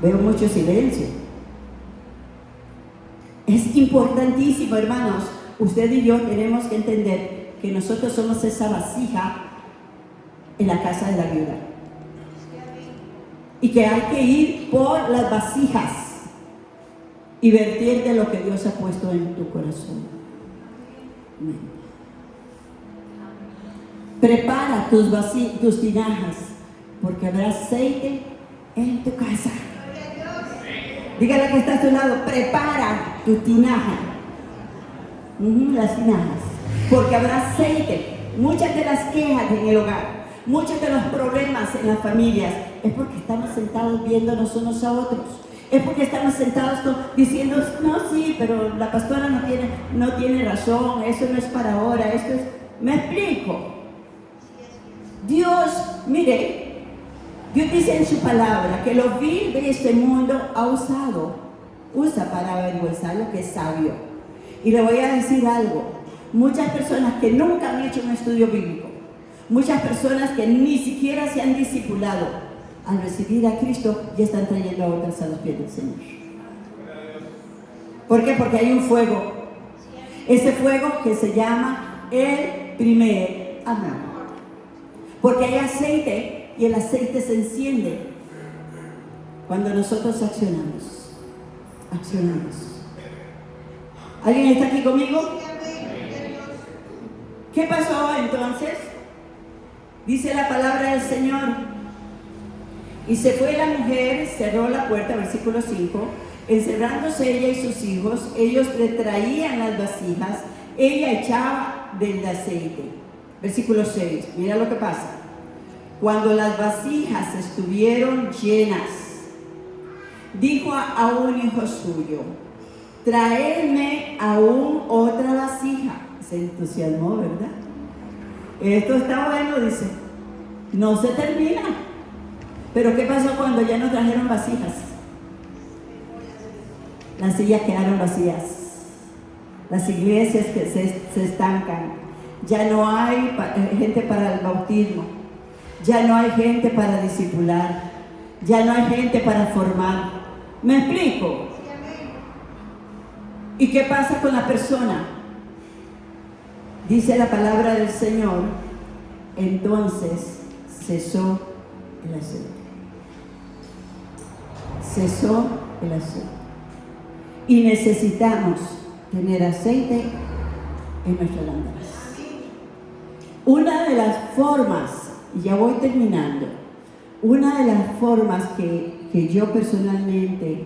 Veo mucho silencio. Es importantísimo, hermanos. Usted y yo tenemos que entender que nosotros somos esa vasija en la casa de la viuda. Y que hay que ir por las vasijas y vertir de lo que Dios ha puesto en tu corazón. Amén. Prepara tus tinajas, porque habrá aceite en tu casa. Dígale que está a tu lado, prepara tu tinaja. Las tinajas. Porque habrá aceite. Muchas de las quejas en el hogar, muchos de los problemas en las familias, es porque estamos sentados viéndonos unos a otros. Es porque estamos sentados diciendo, no, sí, pero la pastora no tiene razón, eso no es para ahora, esto es... ¿Me explico? Dios, mire, Dios dice en su palabra que lo vil de este mundo usa para avergonzar lo que es sabio. Y le voy a decir algo, muchas personas que nunca han hecho un estudio bíblico, muchas personas que ni siquiera se han discipulado, al recibir a Cristo ya están trayendo a otras a los pies del Señor. ¿Por qué? Porque hay un fuego, ese fuego que se llama el primer amor. Porque hay aceite. Y el aceite se enciende cuando nosotros accionamos. ¿Alguien está aquí conmigo? ¿Qué pasó entonces? Dice la palabra del Señor. Y se fue la mujer, cerró la puerta, versículo 5, encerrándose ella y sus hijos, ellos le traían las vasijas, ella echaba del aceite. Versículo 6, mira lo que pasa. Cuando las vasijas estuvieron llenas, dijo a un hijo suyo, traedme aún otra vasija. Se entusiasmó, ¿verdad? Esto está bueno, dice. No se termina. Pero ¿qué pasó cuando ya no trajeron vasijas? Las sillas quedaron vacías. Las iglesias que se estancan. Ya no hay gente para el bautismo. Ya no hay gente para discipular, ya no hay gente para formar. ¿Me explico? ¿Y qué pasa con la persona? Dice la palabra del Señor, entonces cesó el aceite. Cesó el aceite. Y necesitamos tener aceite en nuestras lámparas. Una de las formas, y ya voy terminando, una de las formas que yo personalmente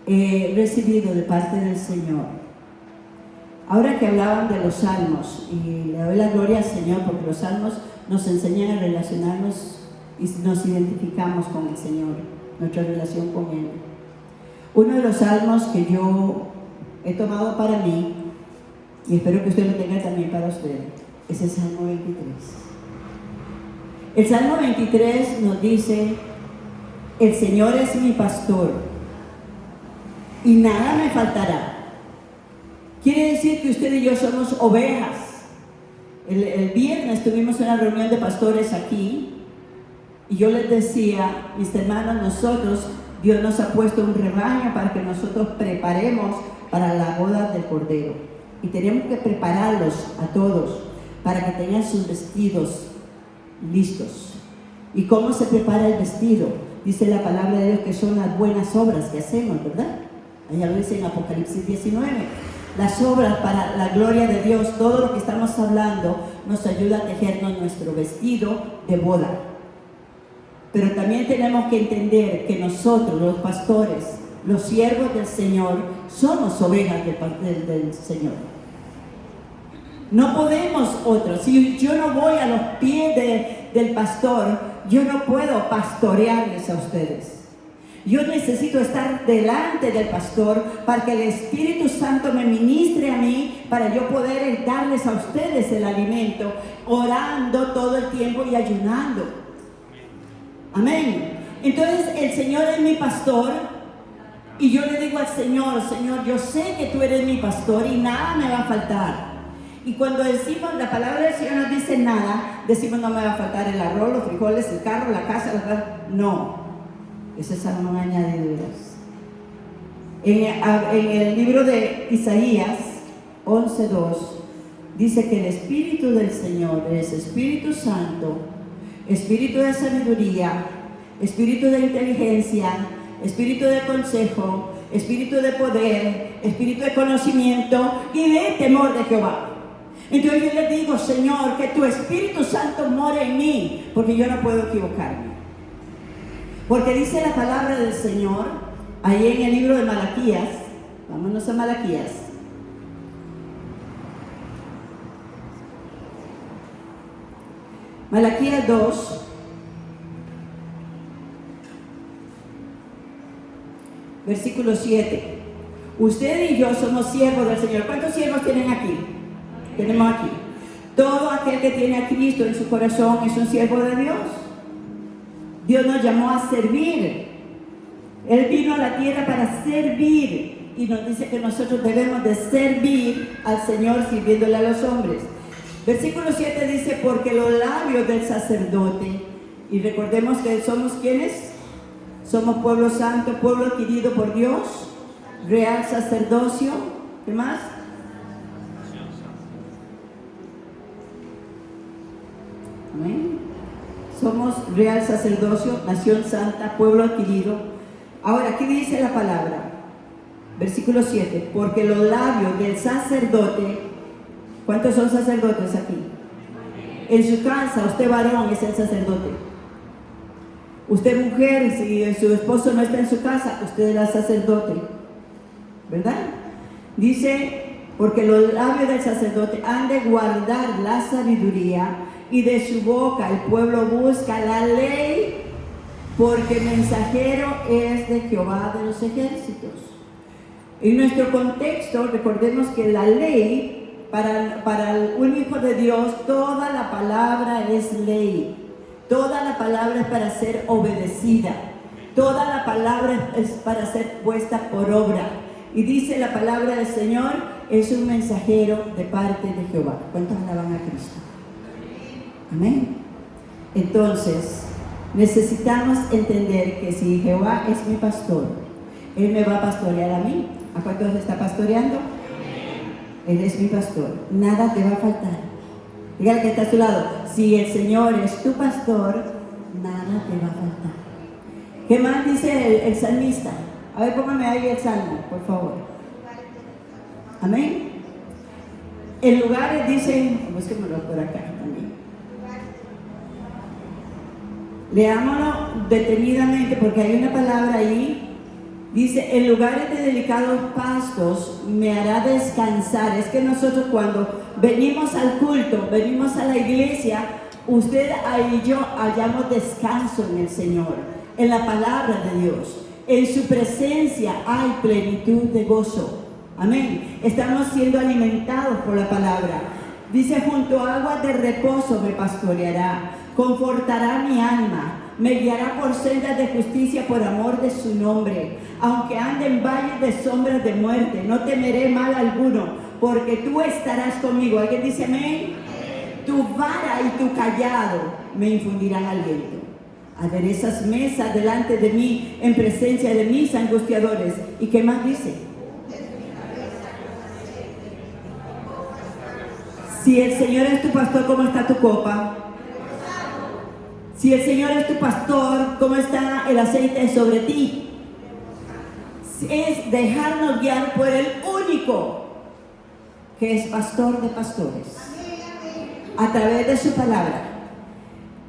he recibido de parte del Señor, ahora que hablaban de los salmos, y le doy la gloria al Señor porque los salmos nos enseñan a relacionarnos y nos identificamos con el Señor, nuestra relación con Él. Uno de los salmos que yo he tomado para mí, y espero que usted lo tenga también para usted, es el Salmo 23. El Salmo 23 nos dice, el Señor es mi pastor y nada me faltará. Quiere decir que usted y yo somos ovejas. El viernes tuvimos una reunión de pastores aquí y yo les decía, mis hermanos, nosotros, Dios nos ha puesto un rebaño para que nosotros preparemos para la boda del Cordero. Y tenemos que prepararlos a todos para que tengan sus vestidos listos. ¿Y cómo se prepara el vestido? Dice la palabra de Dios que son las buenas obras que hacemos, ¿verdad? Allá lo dice en Apocalipsis 19. Las obras para la gloria de Dios, todo lo que estamos hablando, nos ayuda a tejernos nuestro vestido de boda. Pero también tenemos que entender que nosotros, los pastores, los siervos del Señor, somos ovejas del Señor. No podemos otros. Si yo no voy a los pies del pastor, yo no puedo pastorearles a ustedes. Yo necesito estar delante del pastor para que el Espíritu Santo me ministre a mí, para yo poder darles a ustedes el alimento, orando todo el tiempo y ayunando. Amén. Entonces el Señor es mi pastor y yo le digo al Señor, Señor, yo sé que tú eres mi pastor y nada me va a faltar. Y cuando decimos, la palabra del Señor nos dice nada, decimos no me va a faltar el arroz, los frijoles, el carro, la casa, no. Esas son añadiduras. En el libro de Isaías 11:2 dice que el Espíritu del Señor es Espíritu Santo, Espíritu de sabiduría, Espíritu de inteligencia, Espíritu de consejo, Espíritu de poder, Espíritu de conocimiento y de temor de Jehová. Entonces yo le digo, Señor, que tu Espíritu Santo more en mí, porque yo no puedo equivocarme. Porque dice la palabra del Señor, ahí en el libro de Malaquías, vámonos a Malaquías. Malaquías 2, versículo 7. Usted y yo somos siervos del Señor. ¿Cuántos siervos tienen aquí? Tenemos aquí. Todo aquel que tiene a Cristo en su corazón es un siervo de Dios. Dios nos llamó a servir. Él vino a la tierra para servir y nos dice que nosotros debemos de servir al Señor sirviéndole a los hombres. Versículo 7 dice, porque los labios del sacerdote, y recordemos que somos ¿quiénes? Somos pueblo santo, pueblo adquirido por Dios, real sacerdocio, ¿qué más? Amén. Somos real sacerdocio, nación santa, pueblo adquirido. Ahora, aquí dice la palabra, versículo 7, porque los labios del sacerdote, ¿cuántos son sacerdotes aquí? En su casa, usted varón es el sacerdote. Usted mujer, si su esposo no está en su casa, usted es la sacerdote, ¿verdad? Dice, porque los labios del sacerdote han de guardar la sabiduría y de su boca el pueblo busca la ley, porque mensajero es de Jehová de los ejércitos. En nuestro contexto, recordemos que la ley, para un hijo de Dios, toda la palabra es ley. Toda la palabra es para ser obedecida. Toda la palabra es para ser puesta por obra. Y dice la palabra del Señor, es un mensajero de parte de Jehová. ¿Cuántos alaban a Cristo? Amén. Entonces, necesitamos entender que si Jehová es mi pastor, Él me va a pastorear a mí. ¿A cuántos está pastoreando? Él es mi pastor. Nada te va a faltar. Dígale que está a tu lado. Si el Señor es tu pastor, nada te va a faltar. ¿Qué más dice el salmista? A ver, póngame ahí el salmo, por favor. Amén. En lugares dicen, búsquenmelo por acá también. Leámoslo detenidamente porque hay una palabra ahí. Dice, en lugares de delicados pastos me hará descansar. Es que nosotros cuando venimos al culto, venimos a la iglesia, usted y yo hallamos descanso en el Señor, en la palabra de Dios. En su presencia hay plenitud de gozo. Amén. Estamos siendo alimentados por la palabra. Dice, junto a aguas de reposo me pastoreará, confortará mi alma. Me guiará por sendas de justicia por amor de su nombre. Aunque ande en valles de sombras de muerte, no temeré mal alguno, porque tú estarás conmigo. ¿Alguien dice amén? tu vara y tu callado me infundirán aliento. Aderezas mesas delante de mí en presencia de mis angustiadores. ¿Y qué más dice? Si el Señor es tu pastor, ¿cómo está tu copa? Si el Señor es tu pastor, ¿cómo está el aceite sobre ti? Es dejarnos guiar por el único que es pastor de pastores, a través de su palabra.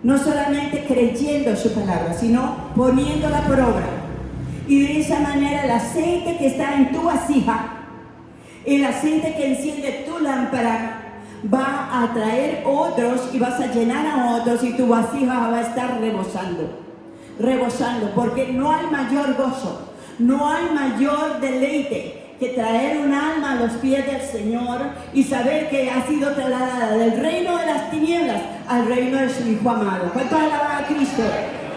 No solamente creyendo su palabra, sino poniéndola por obra. Y de esa manera el aceite que está en tu vasija, el aceite que enciende tu lámpara, va a atraer otros y vas a llenar a otros, y tu vasija va a estar rebosando, porque no hay mayor gozo, no hay mayor deleite que traer un alma a los pies del Señor y saber que ha sido trasladada del reino de las tinieblas al reino de su Hijo amado. ¿Cuánto alaban a Cristo?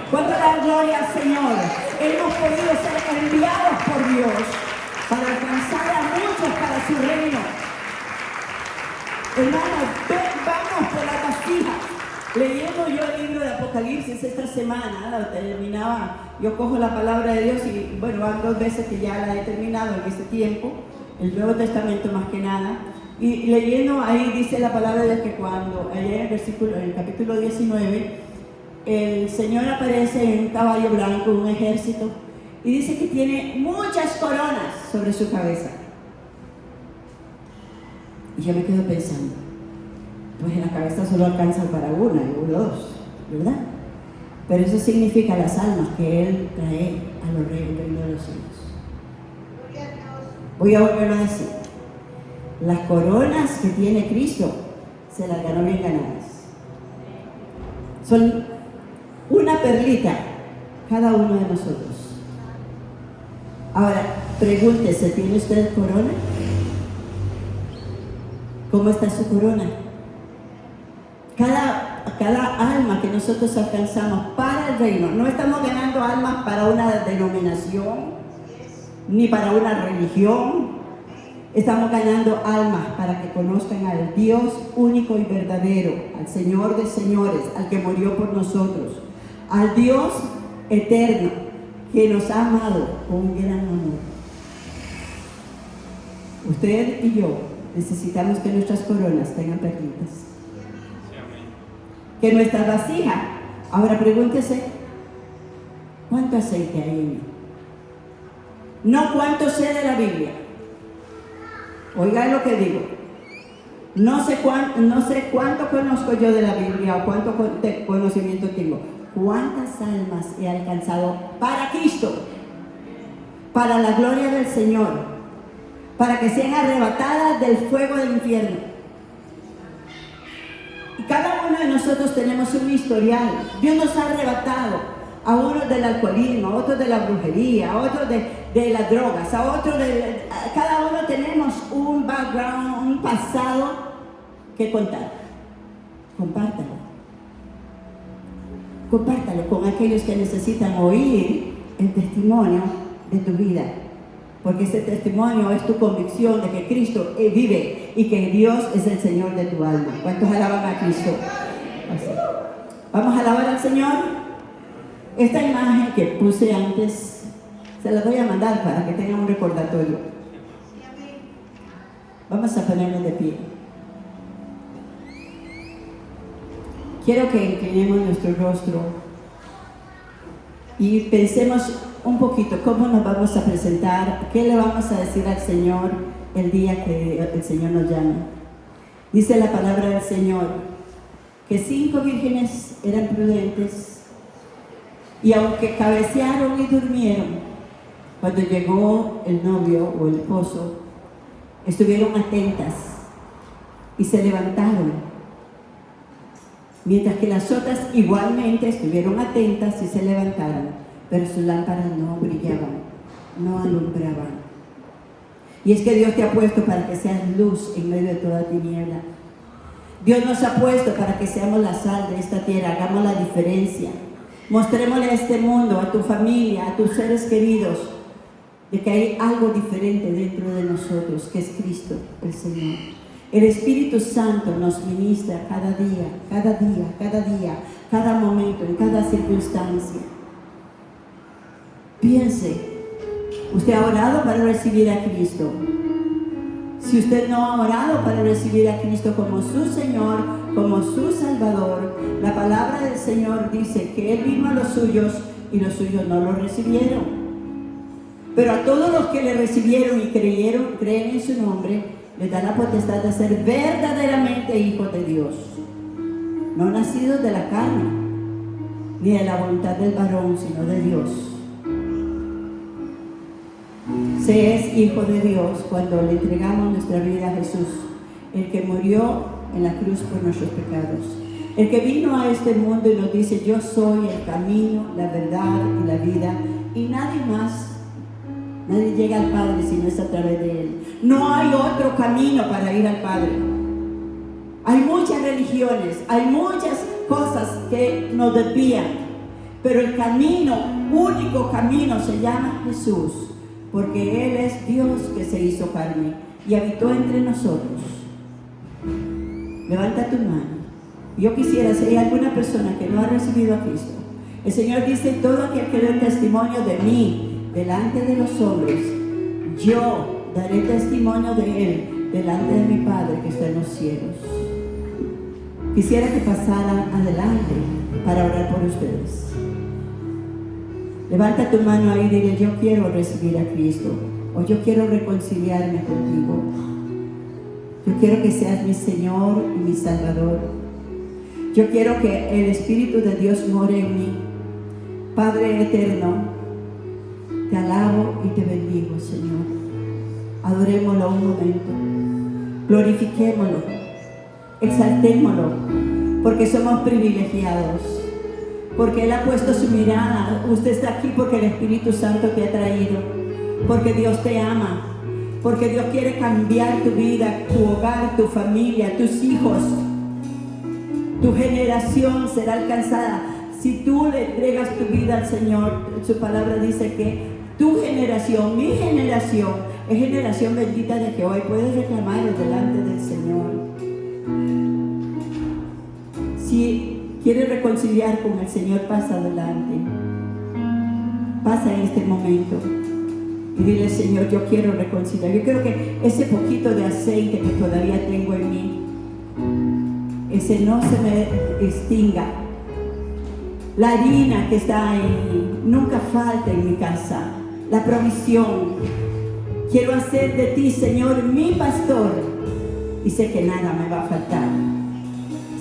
¿Cuánto dan gloria al Señor? Hemos podido ser enviados por Dios para alcanzar a muchos para su reino. Hermanos, vamos por la vasija. Leyendo yo el libro de Apocalipsis esta semana, la terminaba, yo cojo la palabra de Dios y bueno, van 2 veces que ya la he terminado en este tiempo, el Nuevo Testamento más que nada, y leyendo ahí dice la palabra de Dios que cuando, allá en el capítulo 19, el Señor aparece en un caballo blanco, un ejército, y dice que tiene muchas coronas sobre su cabeza. Y yo me quedo pensando, pues en la cabeza solo alcanza para una o 2, ¿verdad? Pero eso significa las almas que Él trae a los reinos de los cielos. Voy a volverlo a decir. Las coronas que tiene Cristo se las ganó bien ganadas. Son una perlita cada uno de nosotros. Ahora, pregúntese, ¿tiene usted corona? ¿Cómo está su corona? Cada alma que nosotros alcanzamos para el reino, no estamos ganando almas para una denominación, ni para una religión, estamos ganando almas para que conozcan al Dios único y verdadero, al Señor de señores, al que murió por nosotros, al Dios eterno que nos ha amado con un gran amor. Usted y yo necesitamos que nuestras coronas tengan perlitas, que nuestra vasija. Ahora pregúntese, ¿cuánto aceite hay en mí? No cuánto sé de la Biblia. Oiga lo que digo. No sé cuánto conozco yo de la Biblia o cuánto conocimiento tengo. ¿Cuántas almas he alcanzado para Cristo? Para la gloria del Señor, para que sean arrebatadas del fuego del infierno. Y cada uno de nosotros tenemos un historial. Dios nos ha arrebatado, a unos del alcoholismo, a otros de la brujería, a otros de las drogas, a otros cada uno tenemos un background, un pasado que contar. Compártalo con aquellos que necesitan oír el testimonio de tu vida, porque ese testimonio es tu convicción de que Cristo vive y que Dios es el Señor de tu alma. ¿Cuántos alaban a Cristo? Así. Vamos a alabar al Señor. Esta imagen que puse antes, se la voy a mandar para que tengan un recordatorio. Vamos a ponernos de pie. Quiero que inclinemos nuestro rostro y pensemos un poquito cómo nos vamos a presentar, qué le vamos a decir al Señor el día que el Señor nos llame. Dice la palabra del Señor que 5 vírgenes eran prudentes y aunque cabecearon y durmieron, cuando llegó el novio o el esposo, estuvieron atentas y se levantaron, mientras que las otras igualmente estuvieron atentas y se levantaron, pero sus lámparas no brillaban, no alumbraban. Y es que Dios te ha puesto para que seas luz en medio de toda tiniebla. Dios nos ha puesto para que seamos la sal de esta tierra, hagamos la diferencia. Mostrémosle a este mundo, a tu familia, a tus seres queridos, de que hay algo diferente dentro de nosotros, que es Cristo, el Señor. El Espíritu Santo nos ministra cada día, cada día, cada día, cada momento, en cada circunstancia. Piense, ¿usted ha orado para recibir a Cristo? Si usted no ha orado para recibir a Cristo como su Señor, como su Salvador, la palabra del Señor dice que Él vino a los suyos y los suyos no lo recibieron. Pero a todos los que le recibieron y creen en su nombre, les da la potestad de ser verdaderamente hijos de Dios, no nacidos de la carne, ni de la voluntad del varón, sino de Dios. Se es hijo de Dios cuando le entregamos nuestra vida a Jesús, el que murió en la cruz por nuestros pecados, el que vino a este mundo y nos dice: yo soy el camino, la verdad y la vida, y nadie más. Nadie llega al Padre si no es a través de Él. No hay otro camino para ir al Padre. Hay muchas religiones, hay muchas cosas que nos desvían, pero el camino, único camino, se llama Jesús, porque Él es Dios que se hizo carne y habitó entre nosotros. Levanta tu mano. Yo quisiera, si hay alguna persona que no ha recibido a Cristo, el Señor dice: todo aquel que dé testimonio de mí delante de los hombres, yo daré testimonio de Él delante de mi Padre que está en los cielos. Quisiera que pasaran adelante para orar por ustedes. Levanta tu mano ahí y dile: yo quiero recibir a Cristo, o yo quiero reconciliarme contigo. Yo quiero que seas mi Señor y mi Salvador. Yo quiero que el Espíritu de Dios more en mí. Padre eterno, te alabo y te bendigo, Señor. Adorémoslo un momento, glorifiquémoslo, exaltémoslo, porque somos privilegiados, porque Él ha puesto su mirada. Usted está aquí porque el Espíritu Santo te ha traído, porque Dios te ama, porque Dios quiere cambiar tu vida, tu hogar, tu familia, tus hijos. Tu generación será alcanzada si tú le entregas tu vida al Señor. Su palabra dice que tu generación, mi generación, es generación bendita de Jehová, y puedes reclamarlo delante del Señor. Si quieres reconciliar con el Señor, pasa adelante. Pasa en este momento y dile: Señor, yo quiero reconciliar. Yo quiero que ese poquito de aceite que todavía tengo en mí, ese no se me extinga. La harina que está en mí nunca falta en mi casa. La provisión. Quiero hacer de ti, Señor, mi pastor, y sé que nada me va a faltar.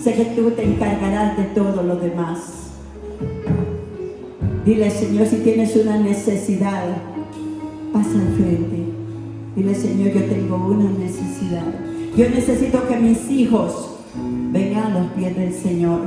Sé que tú te encargarás de todo lo demás. Dile: Señor, si tienes una necesidad, pasa al frente. Dile: Señor, yo tengo una necesidad. Yo necesito que mis hijos vengan a los pies del Señor.